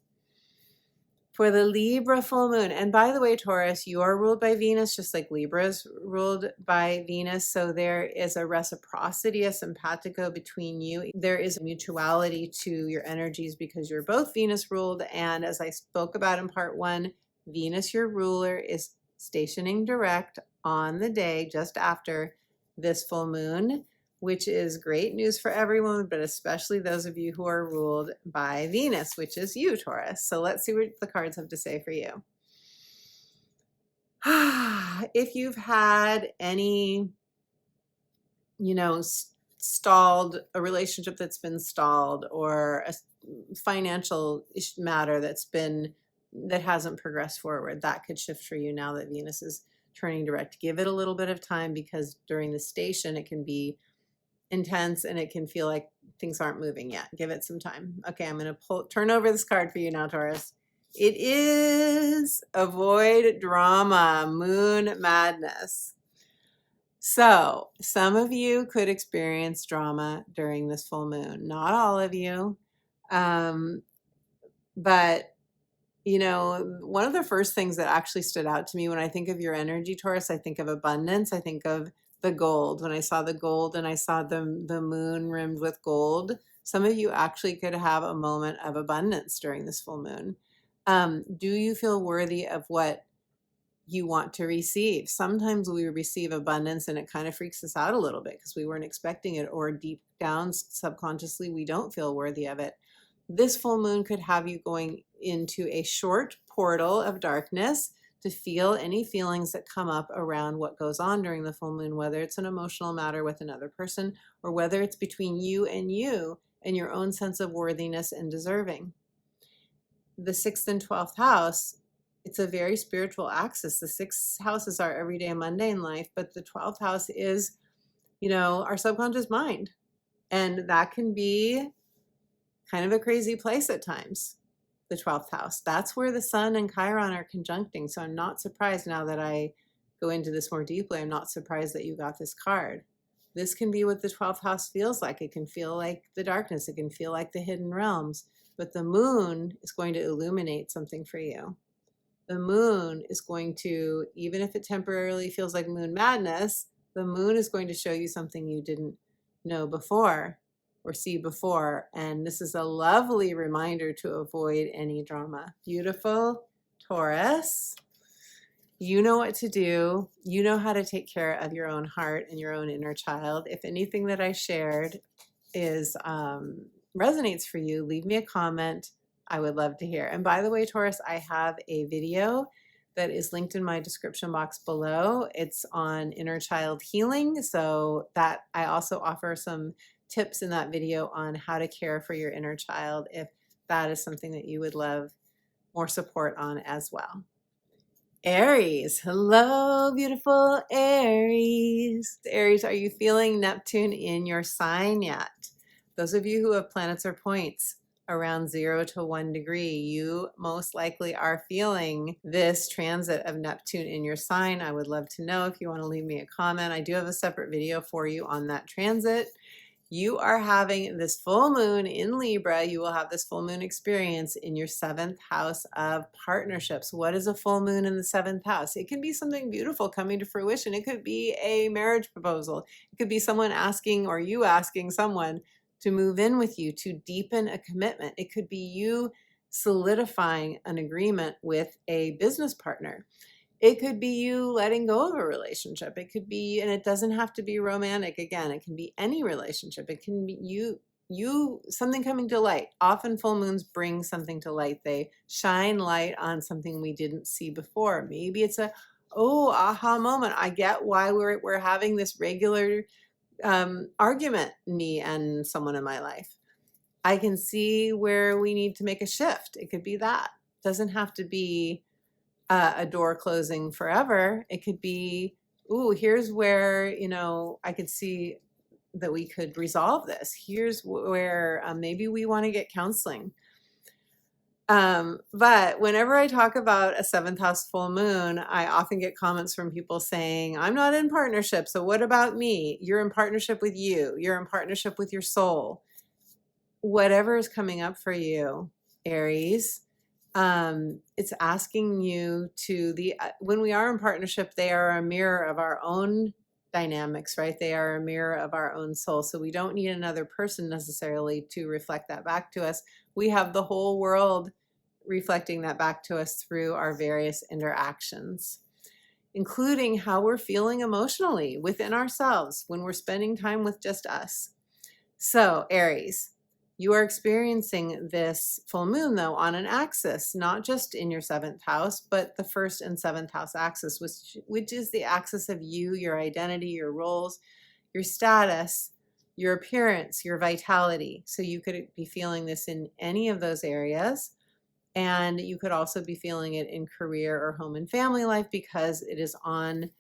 For the Libra full moon, and by the way, Taurus, you are ruled by Venus, just like Libra is ruled by Venus. So there is a reciprocity, a simpatico between you. There is a mutuality to your energies because you're both Venus ruled. And as I spoke about in part 1, Venus, your ruler, is stationing direct on the day just after this full moon, which is great news for everyone, but especially those of you who are ruled by Venus, which is you, Taurus. So let's see what the cards have to say for you. If you've had any, stalled, a relationship that's been stalled, or a financial matter that hasn't progressed forward, that could shift for you now that Venus is turning direct. Give it a little bit of time, because during the station, it can be intense and it can feel like things aren't moving yet. Give it some time. Okay, I'm going to turn over this card for you now, Taurus. It is avoid drama, moon madness. So some of you could experience drama during this full moon. Not all of you. But one of the first things that actually stood out to me when I think of your energy, Taurus, I think of abundance. I think of the gold. When I saw the gold and I saw the moon rimmed with gold, some of you actually could have a moment of abundance during this full moon. Do you feel worthy of what you want to receive? Sometimes we receive abundance and it kind of freaks us out a little bit because we weren't expecting it, or deep down subconsciously we don't feel worthy of it. This full moon could have you going into a short portal of darkness to feel any feelings that come up around what goes on during the full moon, whether it's an emotional matter with another person, or whether it's between you and your own sense of worthiness and deserving. The 6th and 12th house, it's a very spiritual axis. The 6th house is our everyday mundane life, but the 12th house is, our subconscious mind. And that can be kind of a crazy place at times. The 12th house, that's where the sun and Chiron are conjuncting. So I'm not surprised, now that I go into this more deeply, I'm not surprised that you got this card. This can be what the 12th house feels like. It can feel like the darkness. It can feel like the hidden realms. But the moon is going to illuminate something for you. The moon is going to, even if it temporarily feels like moon madness, the moon is going to show you something you didn't know before or see before. And this is a lovely reminder to avoid any drama. Beautiful Taurus. You know what to do. You know how to take care of your own heart and your own inner child. If anything that I shared resonates for you, leave me a comment. I would love to hear. And by the way, Taurus, I have a video that is linked in my description box below. It's on inner child healing. So that I also offer some tips in that video on how to care for your inner child, if that is something that you would love more support on as well. Aries, hello, beautiful Aries. Aries, are you feeling Neptune in your sign yet? Those of you who have planets or points around 0 to 1 degree, you most likely are feeling this transit of Neptune in your sign. I would love to know. If you want to leave me a comment, I do have a separate video for you on that transit. You are having this full moon in Libra. You will have this full moon experience in your 7th house of partnerships. What is a full moon in the 7th house? It can be something beautiful coming to fruition. It could be a marriage proposal. It could be someone asking, or you asking someone to move in with you, to deepen a commitment. It could be you solidifying an agreement with a business partner. It could be you letting go of a relationship. It could be, and it doesn't have to be romantic. Again, it can be any relationship. It can be you something coming to light. Often full moons bring something to light. They shine light on something we didn't see before. Maybe it's a, oh, aha moment. I get why we're having this regular argument, me and someone in my life. I can see where we need to make a shift. It could be that. It doesn't have to be a door closing forever. It could be, ooh, here's where, I could see that we could resolve this. Here's where maybe we want to get counseling. But whenever I talk about a 7th house full moon, I often get comments from people saying, I'm not in partnership. So what about me? You're in partnership with you. You're in partnership with your soul. Whatever is coming up for you, Aries, it's asking you to when we are in partnership, they are a mirror of our own dynamics, right? They are a mirror of our own soul. So we don't need another person necessarily to reflect that back to us. We have the whole world reflecting that back to us through our various interactions, including how we're feeling emotionally within ourselves when we're spending time with just us. So, Aries, you are experiencing this full moon, though, on an axis, not just in your 7th house, but the 1st and 7th house axis, which is the axis of you, your identity, your roles, your status, your appearance, your vitality. So you could be feeling this in any of those areas. And you could also be feeling it in career or home and family life because it is on,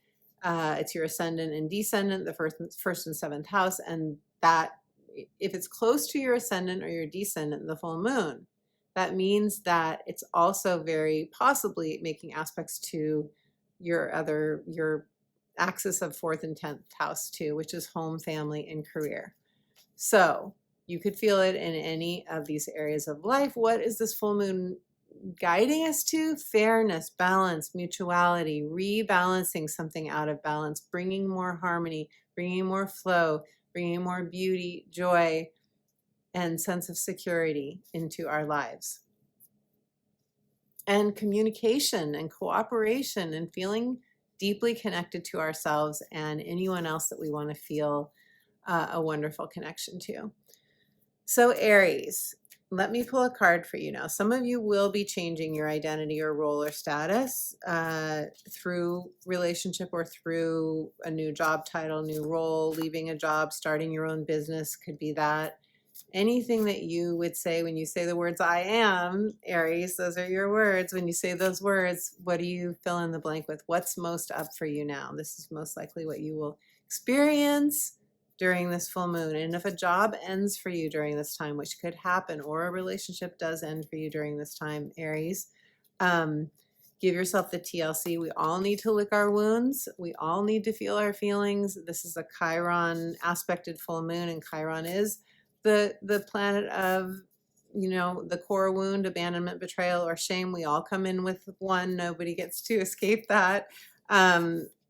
it's your ascendant and descendant, the first and 7th house. And that, if it's close to your ascendant or your descendant, the full moon, that means that it's also very possibly making aspects to your axis of 4th and 10th house too, which is home, family, and career. So you could feel it in any of these areas of life. What is this full moon guiding us to? Fairness, balance, mutuality, rebalancing something out of balance, bringing more harmony, bringing more flow, bringing more beauty, joy, and sense of security into our lives. And communication and cooperation and feeling deeply connected to ourselves and anyone else that we want to feel a wonderful connection to. So Aries, let me pull a card for you now. Some of you will be changing your identity or role or status through relationship or through a new job title, new role, leaving a job, starting your own business, could be that. Anything that you would say when you say the words I am, Aries, those are your words. When you say those words, what do you fill in the blank with? What's most up for you now? This is most likely what you will experience during this full moon. And if a job ends for you during this time, which could happen, or a relationship does end for you during this time, Aries, give yourself the TLC. We all need to lick our wounds. We all need to feel our feelings. This is a Chiron aspected full moon, and Chiron is the planet of, the core wound, abandonment, betrayal, or shame. We all come in with one. Nobody gets to escape that.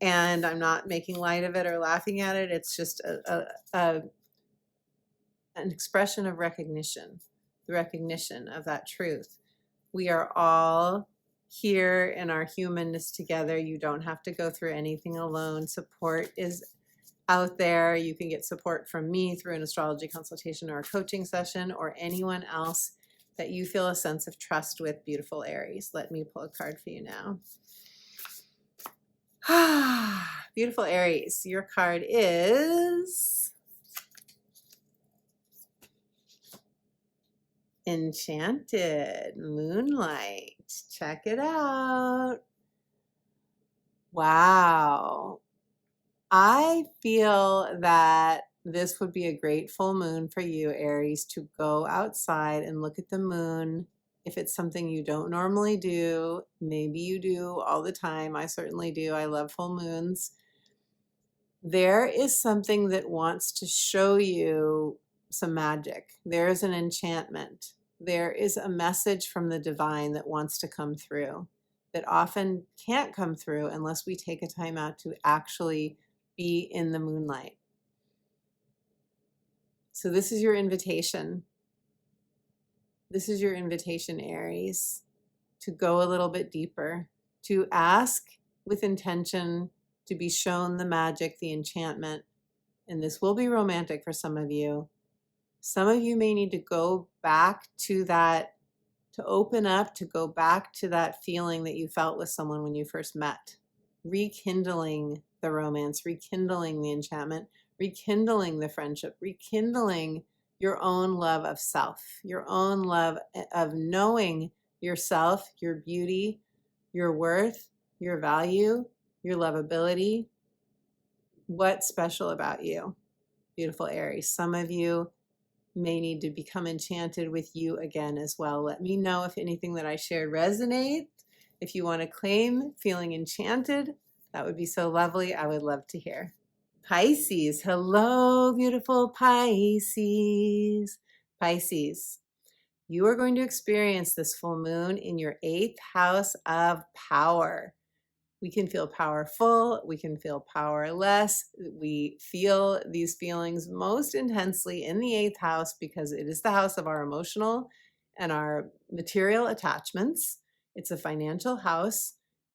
And I'm not making light of it or laughing at it. It's just an expression of recognition, the recognition of that truth. We are all here in our humanness together. You don't have to go through anything alone. Support is out there. You can get support from me through an astrology consultation or a coaching session, or anyone else that you feel a sense of trust with, beautiful Aries. Let me pull a card for you now. Beautiful Aries, your card is Enchanted Moonlight. Check it out. Wow. I feel that this would be a great full moon for you, Aries, to go outside and look at the moon. If it's something you don't normally do, maybe you do all the time. I certainly do. I love full moons. There is something that wants to show you some magic. There is an enchantment. There is a message from the divine that wants to come through, that often can't come through unless we take a time out to actually be in the moonlight. So this is your invitation. This is your invitation, Aries, to go a little bit deeper, to ask with intention to be shown the magic, the enchantment, and this will be romantic for some of you, Some of you may need to go back to that, to open up, to go back to that feeling that you felt with someone when you first met, rekindling the romance, rekindling the enchantment, rekindling the friendship, rekindling your own love of self, your own love of knowing yourself, your beauty, your worth, your value, your lovability. What's special about you, beautiful Aries? Some of you may need to become enchanted with you again as well. Let me know if anything that I shared resonates. If you want to claim feeling enchanted, that would be so lovely. I would love to hear. Pisces, hello, beautiful Pisces. Pisces, you are going to experience this full moon in your 8th house of power. We can feel powerful, we can feel powerless. We feel these feelings most intensely in the 8th house because it is the house of our emotional and our material attachments. It's a financial house.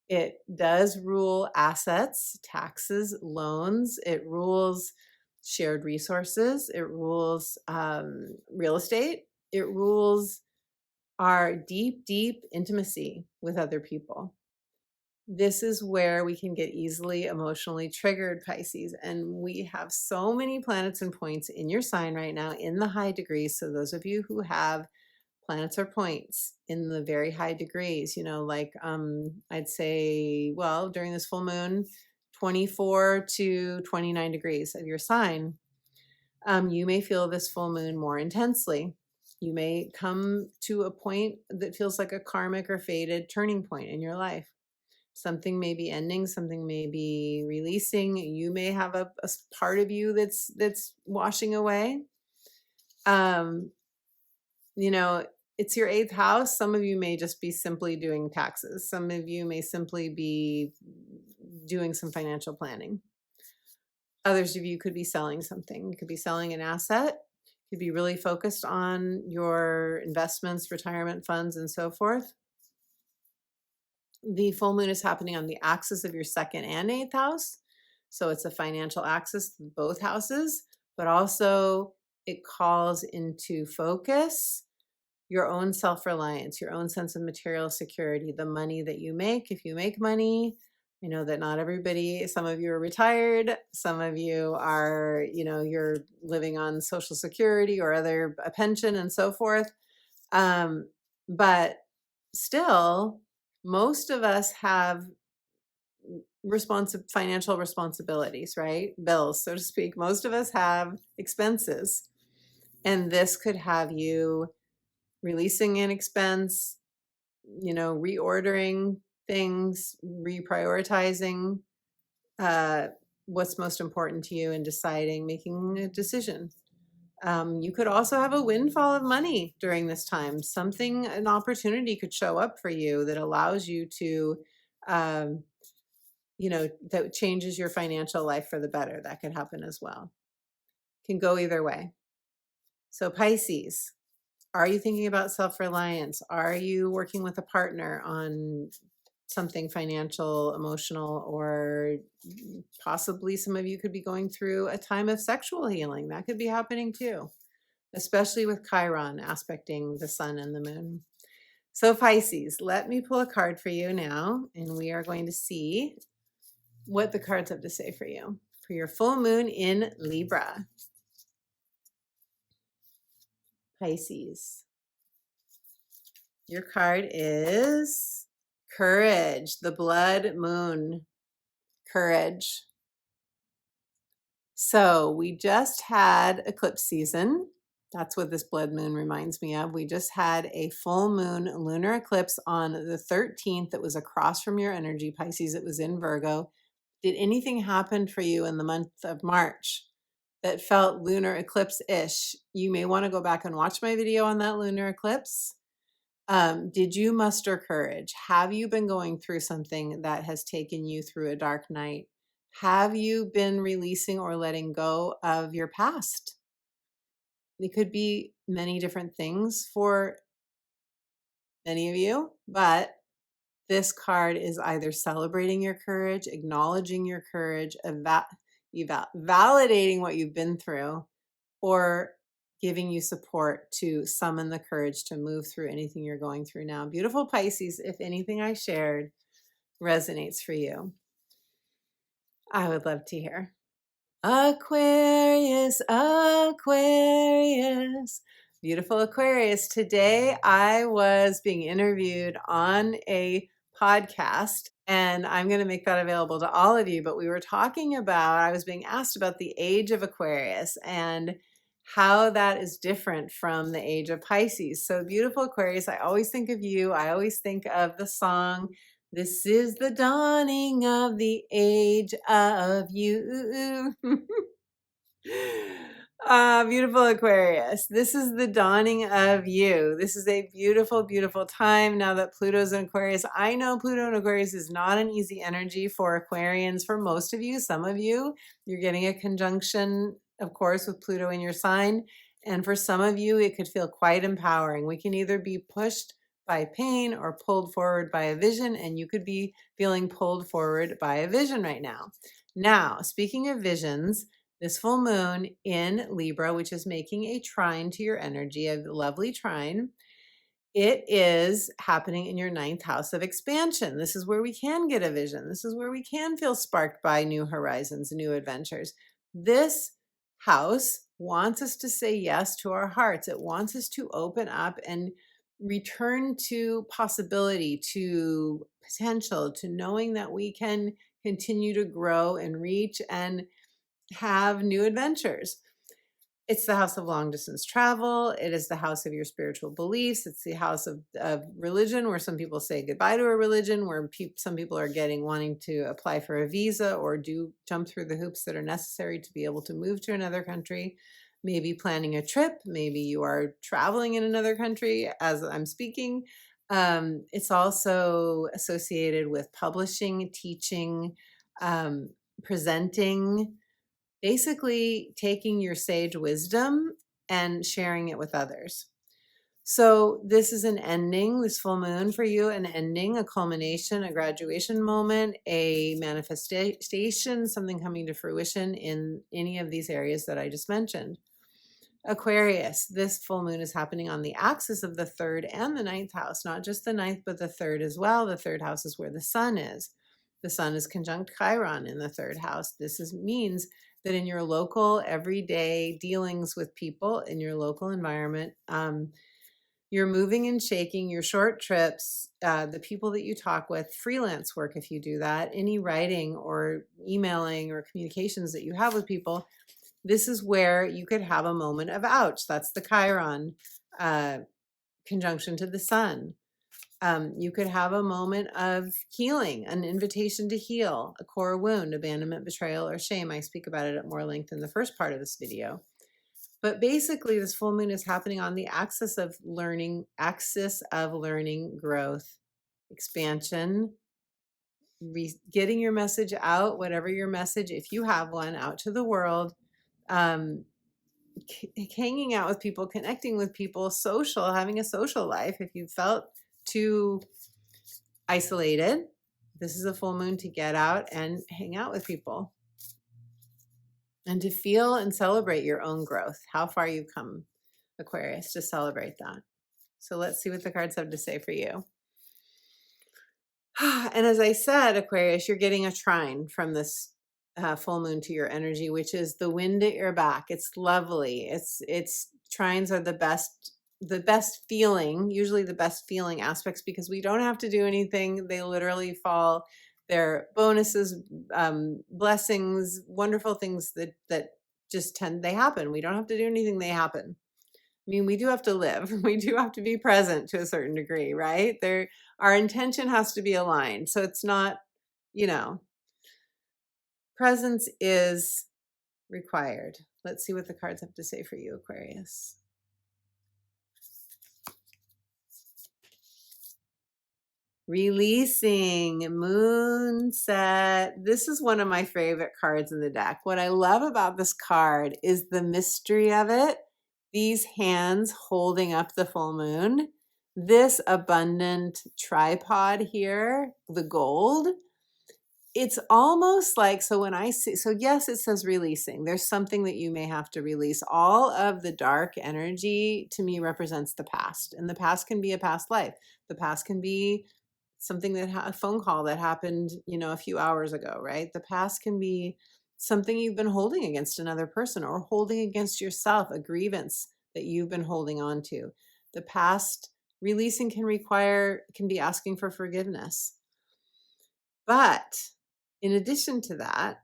It does rule assets, taxes, loans. It rules shared resources. It rules real estate. It rules our deep, deep intimacy with other people. This is where we can get easily emotionally triggered, Pisces. And we have so many planets and points in your sign right now in the high degrees. So those of you who have planets or points in the very high degrees, like I'd say, well, during this full moon, 24 to 29 degrees of your sign, you may feel this full moon more intensely. You may come to a point that feels like a karmic or fated turning point in your life. Something may be ending, something may be releasing. You may have a part of you that's washing away. It's your 8th house. Some of you may just be simply doing taxes. Some of you may simply be doing some financial planning. Others of you could be selling something. You could be selling an asset. You could be really focused on your investments, retirement funds, and so forth. The full moon is happening on the axis of your 2nd and 8th house. So it's a financial axis, both houses, but also it calls into focus your own self-reliance, your own sense of material security, the money that you make. If you make money, I know that not everybody, some of you are retired, some of you are, you're living on Social Security or a pension and so forth. But still, most of us have financial responsibilities, right? Bills, so to speak. Most of us have expenses. And this could have you releasing an expense, reordering things, reprioritizing what's most important to you and making a decision. You could also have a windfall of money during this time. An opportunity could show up for you that allows you to, that changes your financial life for the better. That could happen as well. Can go either way. So Pisces, are you thinking about self-reliance? Are you working with a partner on something financial, emotional, or possibly some of you could be going through a time of sexual healing? That could be happening too, especially with Chiron aspecting the sun and the moon. So Pisces, let me pull a card for you now, and we are going to see what the cards have to say for you for your full moon in Libra. Pisces, your card is Courage, the blood moon. Courage. So we just had eclipse season. That's what this blood moon reminds me of. We just had a full moon lunar eclipse on the 13th that was across from your energy, Pisces. It was in Virgo. Did anything happen for you in the month of March that felt lunar eclipse-ish? You may want to go back and watch my video on that lunar eclipse. Did you muster courage? Have you been going through something that has taken you through a dark night? Have you been releasing or letting go of your past? It could be many different things for many of you, but this card is either celebrating your courage, acknowledging your courage, validating what you've been through, or giving you support to summon the courage to move through anything you're going through now. Beautiful Pisces, if anything I shared resonates for you, I would love to hear. Aquarius, Aquarius, beautiful Aquarius. Today I was being interviewed on a podcast, and I'm going to make that available to all of you. But we were talking about, I was being asked about the age of Aquarius and how that is different from the age of Pisces. So, beautiful Aquarius, I always think of you. I always think of the song, "This is the dawning of the age of you." Beautiful Aquarius. This is the dawning of you. This is a beautiful, beautiful time now that Pluto's in Aquarius. I know Pluto in Aquarius is not an easy energy for Aquarians. For most of you, some of you, you're getting a conjunction, of course, with Pluto in your sign. And for some of you, it could feel quite empowering. We can either be pushed by pain or pulled forward by a vision, and you could be feeling pulled forward by a vision right now. Now, speaking of visions, this full moon in Libra, which is making a trine to your energy, a lovely trine, it is happening in your 9th house of expansion. This is where we can get a vision. This is where we can feel sparked by new horizons, new adventures. This house wants us to say yes to our hearts. It wants us to open up and return to possibility, to potential, to knowing that we can continue to grow and reach and have new adventures. It's the house of long distance travel. It is the house of your spiritual beliefs. It's the house of religion, where some people say goodbye to a religion, where some people are wanting to apply for a visa or do jump through the hoops that are necessary to be able to move to another country. Maybe planning a trip. Maybe you are traveling in another country as I'm speaking. It's also associated with publishing, teaching, presenting, basically taking your sage wisdom and sharing it with others. So this is an ending, this full moon for you, an ending, a culmination, a graduation moment, a manifestation, something coming to fruition in any of these areas that I just mentioned. Aquarius, this full moon is happening on the axis of the 3rd and the 9th house, not just the 9th, but the 3rd as well. The 3rd house is where the sun is. The sun is conjunct Chiron in the 3rd house. This means that in your local, everyday dealings with people, in your local environment, you're moving and shaking, your short trips, the people that you talk with, freelance work if you do that, any writing or emailing or communications that you have with people, this is where you could have a moment of ouch. That's the Chiron conjunction to the sun. You could have a moment of healing, an invitation to heal, a core wound, abandonment, betrayal, or shame. I speak about it at more length in the first part of this video. But basically, this full moon is happening on the axis of learning, growth, expansion, getting your message out, whatever your message, if you have one, out to the world, hanging out with people, connecting with people, having a social life. If you felt too isolated, this is a full moon to get out and hang out with people and to feel and celebrate your own growth, how far you've come, Aquarius, to celebrate that. So let's see what the cards have to say for you. And as I said, Aquarius, you're getting a trine from this full moon to your energy, which is the wind at your back. It's lovely. It's trines are the best feeling, usually the best feeling aspects, because we don't have to do anything. They literally fall. They're bonuses, blessings, wonderful things that just they happen. We don't have to do anything. They happen. I mean, we do have to live. We do have to be present to a certain degree, right? Our intention has to be aligned. So it's not, presence is required. Let's see what the cards have to say for you, Aquarius. Releasing, moon set. This is one of my favorite cards in the deck. What I love about this card is the mystery of it. These hands holding up the full moon. This abundant tripod here, the gold. it's almost like, so when I see, so yes, it says releasing. There's something that you may have to release. All of the dark energy to me represents the past, and the past can be a past life. The past can be something that a phone call that happened, a few hours ago, right? The past can be something you've been holding against another person or holding against yourself, a grievance that you've been holding on to. The past releasing can be asking for forgiveness. But in addition to that,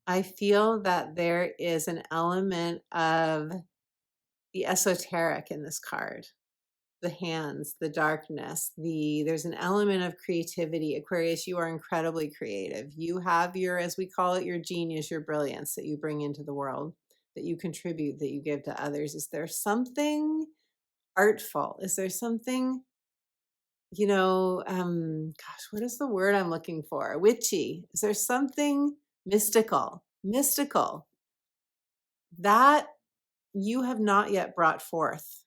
I feel that there is an element of the esoteric in this card. The hands, the darkness, there's an element of creativity. Aquarius, you are incredibly creative. You have your, as we call it, your genius, your brilliance that you bring into the world, that you contribute, that you give to others. Is there something artful? Is there something, gosh, what is the word I'm looking for? Witchy. Is there something mystical that you have not yet brought forth?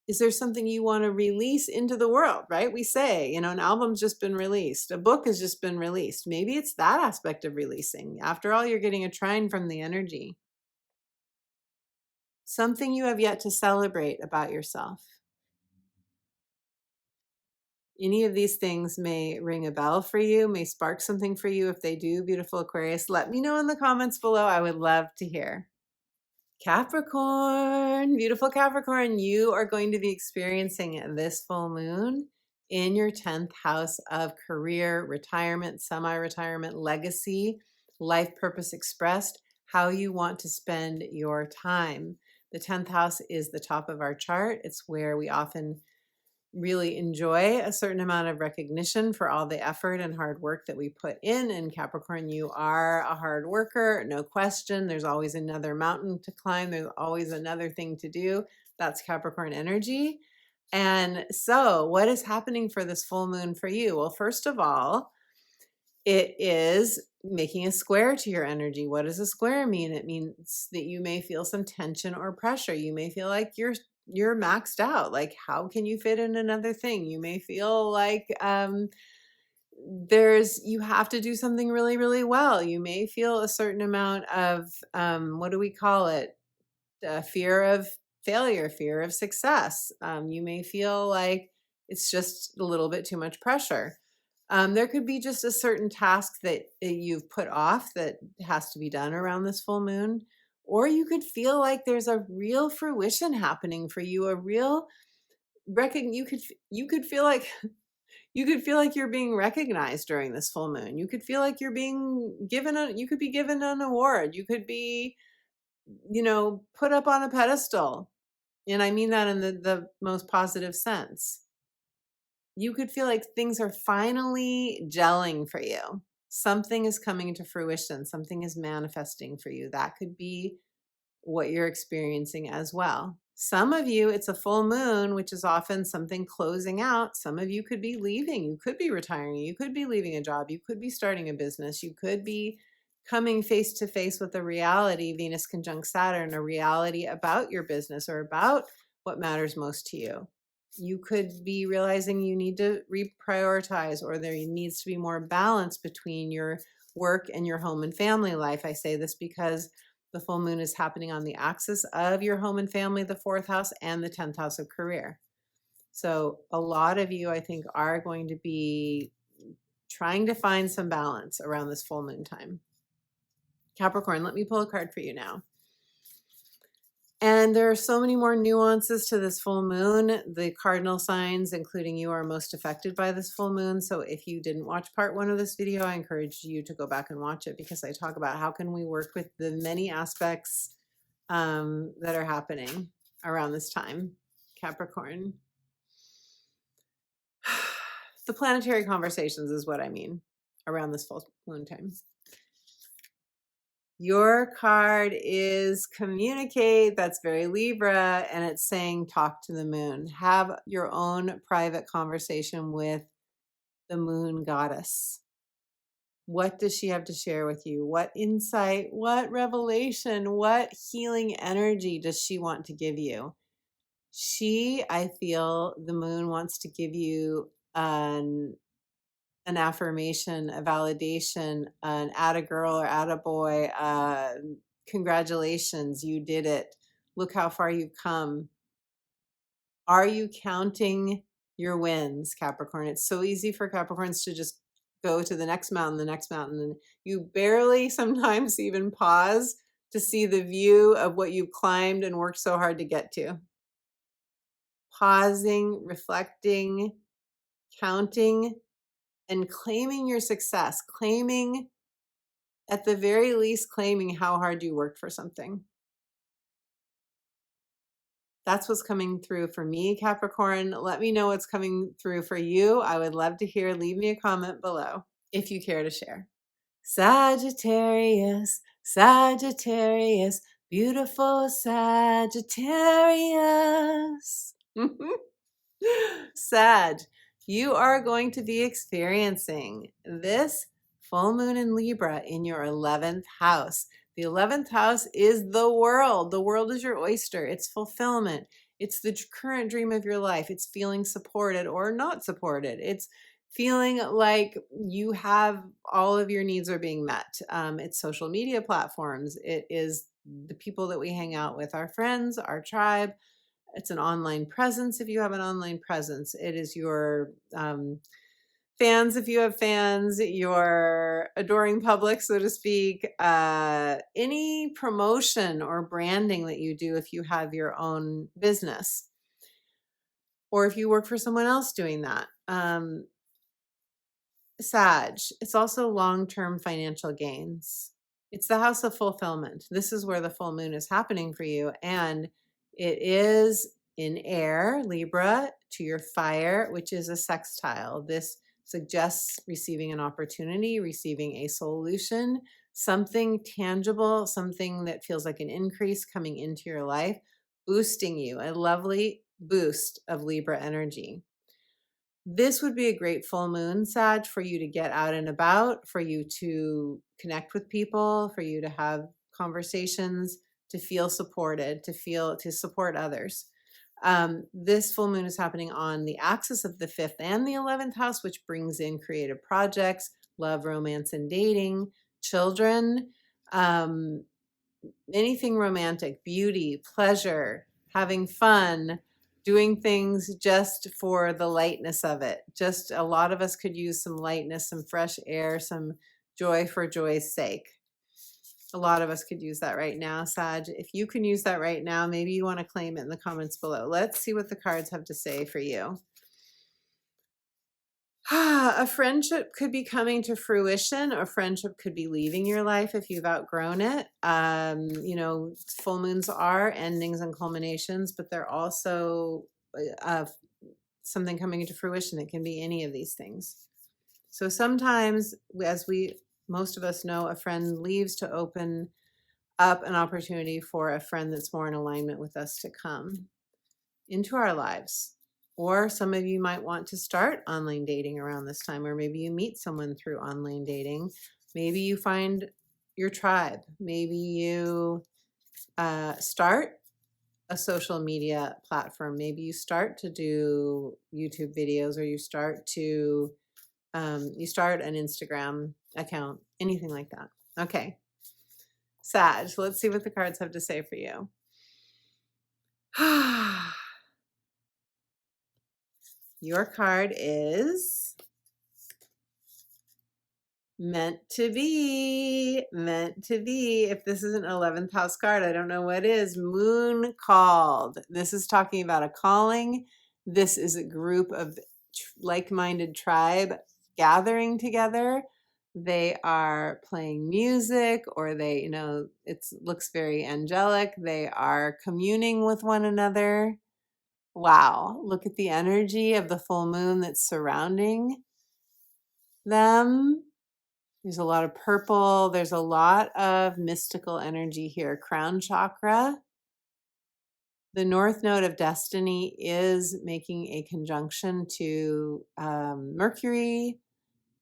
Is there something you want to release into the world, right? We say, an album's just been released, a book has just been released. Maybe it's that aspect of releasing. After all, you're getting a trine from the energy. Something you have yet to celebrate about yourself. Any of these things may ring a bell for you, may spark something for you. If they do, beautiful Aquarius, let me know in the comments below. I would love to hear. Capricorn, beautiful Capricorn, you are going to be experiencing this full moon in your 10th house of career, retirement, semi-retirement, legacy, life purpose expressed, how you want to spend your time. The 10th house is the top of our chart. It's where we often really enjoy a certain amount of recognition for all the effort and hard work that we put in. And Capricorn, you are a hard worker, no question. There's always another mountain to climb. There's always another thing to do. That's Capricorn energy. And so what is happening for this full moon for you? Well, first of all, it is making a square to your energy. What does a square mean? It means that you may feel some tension or pressure. You may feel like you're maxed out. Like, how can you fit in another thing? You may feel like you have to do something really, really well. You may feel a certain amount of what do we call it? Fear of failure, fear of success. You may feel like it's just a little bit too much pressure. There could be just a certain task that you've put off that has to be done around this full moon. Or you could feel like there's a real fruition happening for you, a real you could feel like you're being recognized during this full moon. You could feel like you're being you could be given an award. You could be, put up on a pedestal. And I mean that in the most positive sense. You could feel like things are finally gelling for you. Something is coming to fruition. Something is manifesting for you. That could be what you're experiencing as well. Some of you, it's a full moon, which is often something closing out. Some of you could be leaving. You could be retiring. You could be leaving a job. You could be starting a business. You could be coming face to face with a reality, Venus conjunct Saturn, a reality about your business or about what matters most to you. You could be realizing you need to reprioritize, or there needs to be more balance between your work and your home and family life. I say this because the full moon is happening on the axis of your home and family, the 4th house, and the 10th house of career. So a lot of you, I think, are going to be trying to find some balance around this full moon time. Capricorn, let me pull a card for you now. And there are so many more nuances to this full moon. The cardinal signs, including you, are most affected by this full moon. So if you didn't watch part 1 of this video, I encourage you to go back and watch it, because I talk about how can we work with the many aspects that are happening around this time, Capricorn. The planetary conversations is what I mean around this full moon time. Your card is communicate. That's very Libra. And it's saying talk to the moon. Have your own private conversation with the moon goddess. What does she have to share with you? What insight, what revelation, what healing energy does she want to give you? I feel the moon wants to give you an affirmation, a validation, an atta girl or atta boy, congratulations, you did it. Look how far you've come. Are you counting your wins, Capricorn? It's so easy for Capricorns to just go to the next mountain, and you barely sometimes even pause to see the view of what you've climbed and worked so hard to get to. Pausing, reflecting, counting, and claiming your success, claiming, at the very least, claiming how hard you worked for something. That's what's coming through for me, Capricorn. Let me know what's coming through for you. I would love to hear. Leave me a comment below if you care to share. Sagittarius, Sagittarius, beautiful Sagittarius. Sag, you are going to be experiencing this full moon in Libra in your 11th house. The 11th house is the world. The world is your oyster. It's fulfillment. It's the current dream of your life. It's feeling supported or not supported. It's feeling like you have all of your needs are being met. It's social media platforms. It is the people that we hang out with, our friends, our tribe. It's an online presence if you have an online presence. It is your fans if you have fans, your adoring public, so to speak. Any promotion or branding that you do if you have your own business, or if you work for someone else doing that. Sag, it's also long-term financial gains. It's the house of fulfillment. This is where the full moon is happening for you. And it is in air, Libra, to your fire, which is a sextile. This suggests receiving an opportunity, receiving a solution, something tangible, something that feels like an increase coming into your life, boosting you, a lovely boost of Libra energy. This would be a great full moon, Sag, for you to get out and about, for you to connect with people, for you to have conversations, to feel supported, to support others. This full moon is happening on the axis of the 5th and the 11th house, which brings in creative projects, love, romance, and dating, children, anything romantic, beauty, pleasure, having fun, doing things just for the lightness of it. Just a lot of us could use some lightness, some fresh air, some joy for joy's sake. A lot of us could use that right now, Sag. If you can use that right now, maybe you want to claim it in the comments below. Let's see what the cards have to say for you. A friendship could be coming to fruition. A friendship could be leaving your life if you've outgrown it. Full moons are endings and culminations, but they're also something coming into fruition. It can be any of these things. So sometimes, as most of us know, a friend leaves to open up an opportunity for a friend that's more in alignment with us to come into our lives. Or some of you might want to start online dating around this time, or maybe you meet someone through online dating. Maybe you find your tribe. Maybe you start a social media platform. Maybe you start to do YouTube videos, or you start an Instagram account, anything like that. Okay. Sag, let's see what the cards have to say for you. Your card is meant to be. Meant to be. If this is an 11th house card, I don't know what is. Moon called. This is talking about a calling. This is a group of like-minded tribe gathering together. They are playing music, or it looks very angelic. They are communing with one another. Wow, look at the energy of the full moon that's surrounding them. There's a lot of purple. There's a lot of mystical energy here. Crown chakra. The north node of destiny is making a conjunction to Mercury,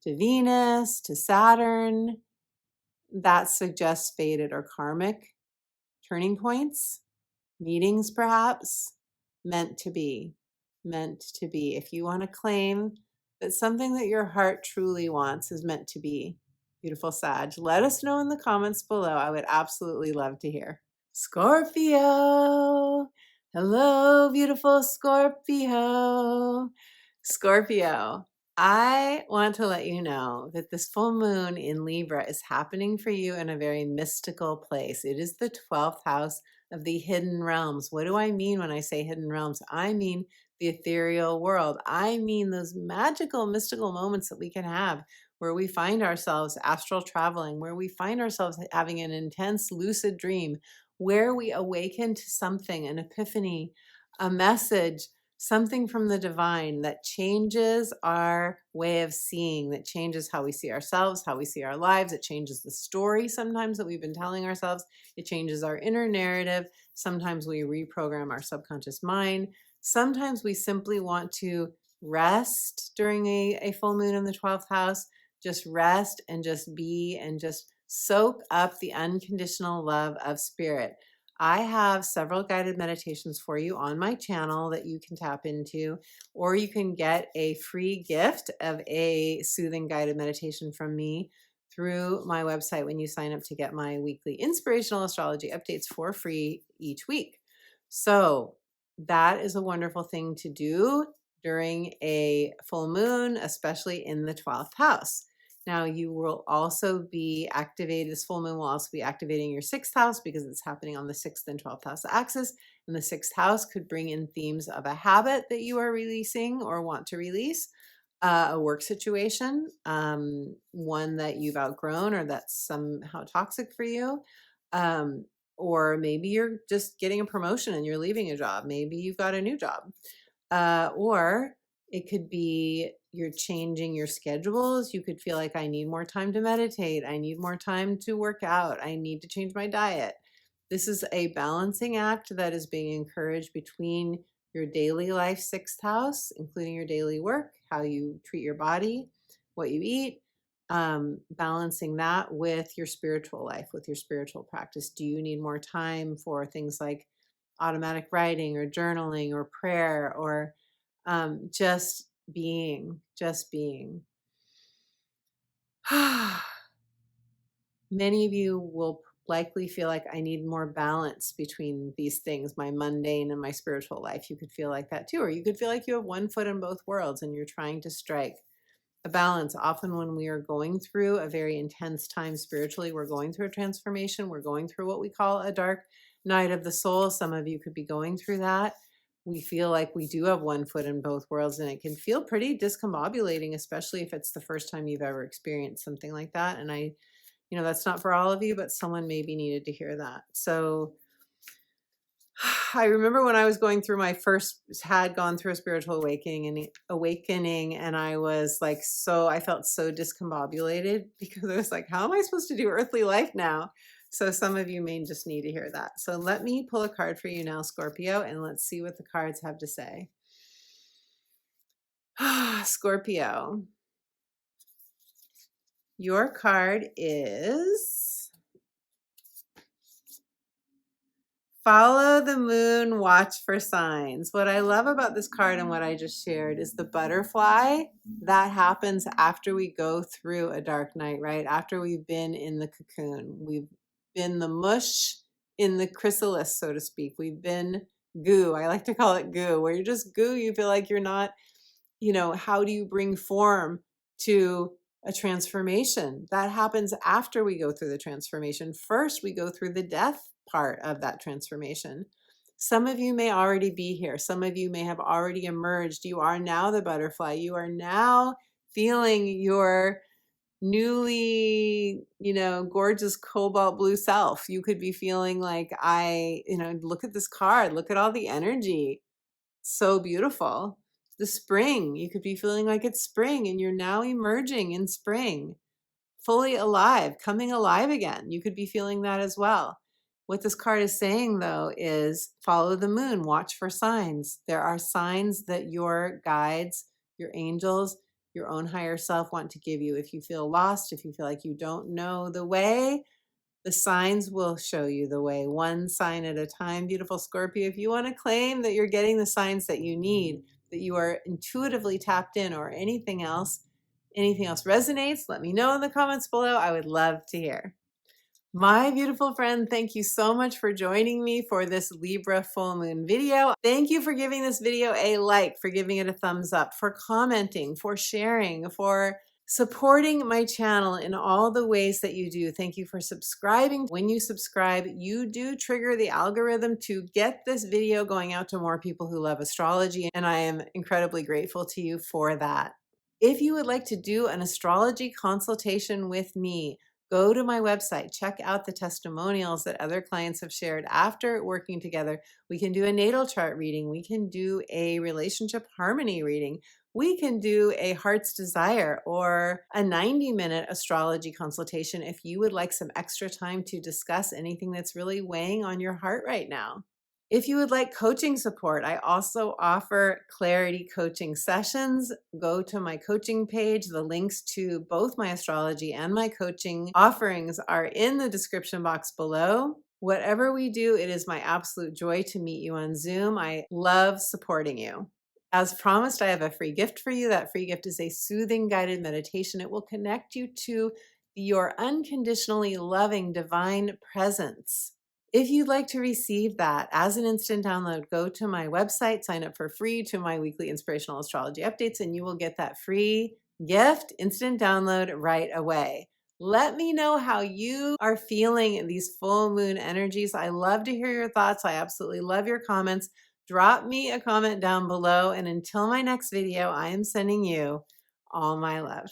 to Venus, to Saturn. That suggests fated or karmic turning points, meetings perhaps, meant to be. Meant to be. If you want to claim that something that your heart truly wants is meant to be. Beautiful Sag. Let us know in the comments below. I would absolutely love to hear. Scorpio. Hello, beautiful Scorpio. Scorpio, I want to let you know that this full moon in Libra is happening for you in a very mystical place. It is the 12th house of the hidden realms. What do I mean when I say hidden realms? I mean the ethereal world. I mean those magical, mystical moments that we can have where we find ourselves astral traveling, where we find ourselves having an intense lucid dream, where we awaken to something, an epiphany, a message, something from the divine that changes our way of seeing, that changes how we see ourselves, how we see our lives. It changes the story sometimes that we've been telling ourselves. It changes our inner narrative. Sometimes we reprogram our subconscious mind. Sometimes we simply want to rest during a full moon in the 12th house, just rest and just be and just soak up the unconditional love of spirit. I have several guided meditations for you on my channel that you can tap into, or you can get a free gift of a soothing guided meditation from me through my website when you sign up to get my weekly inspirational astrology updates for free each week. So that is a wonderful thing to do during a full moon, especially in the 12th house. Now, you will also be activated, this full moon will also be activating your 6th house because it's happening on the 6th and 12th house axis. And the 6th house could bring in themes of a habit that you are releasing or want to release, a work situation, one that you've outgrown or that's somehow toxic for you. Or maybe you're just getting a promotion and you're leaving a job. Maybe you've got a new job. Or it could be you're changing your schedules. You could feel like I need more time to meditate. I need more time to work out. I need to change my diet. This is a balancing act that is being encouraged between your daily life 6th house, including your daily work, how you treat your body, what you eat, balancing that with your spiritual life, with your spiritual practice. Do you need more time for things like automatic writing or journaling or prayer or just being, just being? Many of you will likely feel like I need more balance between these things, my mundane and my spiritual life. You could feel like that too, or you could feel like you have one foot in both worlds and you're trying to strike a balance. Often when we are going through a very intense time spiritually, we're going through a transformation, we're going through what we call a dark night of the soul. Some of you could be going through that. We feel like we do have one foot in both worlds, and it can feel pretty discombobulating, especially if it's the first time you've ever experienced something like that. And that's not for all of you, but someone maybe needed to hear that. So I remember when I was going through had gone through a spiritual awakening, and I was like, I felt so discombobulated because I was like, how am I supposed to do earthly life now? So some of you may just need to hear that. So let me pull a card for you now, Scorpio, and let's see what the cards have to say. Scorpio, your card is Follow the moon, watch for signs. What I love about this card and what I just shared is the butterfly. That happens after we go through a dark night, right? After we've been in the cocoon. We've been the mush in the chrysalis, so to speak. We've been goo. I like to call it goo, where you're just goo. You feel like you're not, how do you bring form to a transformation? That happens after we go through the transformation. First, we go through the death part of that transformation. Some of you may already be here. Some of you may have already emerged. You are now the butterfly. You are now feeling your newly, gorgeous cobalt blue self. You could be feeling like look at this card. Look at all the energy. So beautiful. The spring, you could be feeling like it's spring and you're now emerging in spring, fully alive, coming alive again. You could be feeling that as well. What this card is saying, though, is follow the moon, watch for signs. There are signs that your guides, your angels, your own higher self want to give you. If you feel lost, if you feel like you don't know the way, the signs will show you the way, one sign at a time. Beautiful Scorpio, if you want to claim that you're getting the signs that you need, that you are intuitively tapped in, or anything else resonates, let me know in the comments below. I would love to hear. My beautiful friend, thank you so much for joining me for this Libra full moon video. Thank you for giving this video a like, for giving it a thumbs up, for commenting, for sharing, for supporting my channel in all the ways that you do. Thank you for subscribing. When you subscribe, you do trigger the algorithm to get this video going out to more people who love astrology, and I am incredibly grateful to you for that. If you would like to do an astrology consultation with me, go to my website, check out the testimonials that other clients have shared after working together. We can do a natal chart reading. We can do a relationship harmony reading. We can do a heart's desire or a 90-minute astrology consultation if you would like some extra time to discuss anything that's really weighing on your heart right now. If you would like coaching support, I also offer clarity coaching sessions. Go to my coaching page. The links to both my astrology and my coaching offerings are in the description box below. Whatever we do, it is my absolute joy to meet you on Zoom. I love supporting you. As promised, I have a free gift for you. That free gift is a soothing guided meditation. It will connect you to your unconditionally loving divine presence. If you'd like to receive that as an instant download, go to my website, sign up for free to my weekly inspirational astrology updates, and you will get that free gift, instant download right away. Let me know how you are feeling these full moon energies. I love to hear your thoughts. I absolutely love your comments. Drop me a comment down below. And until my next video, I am sending you all my love.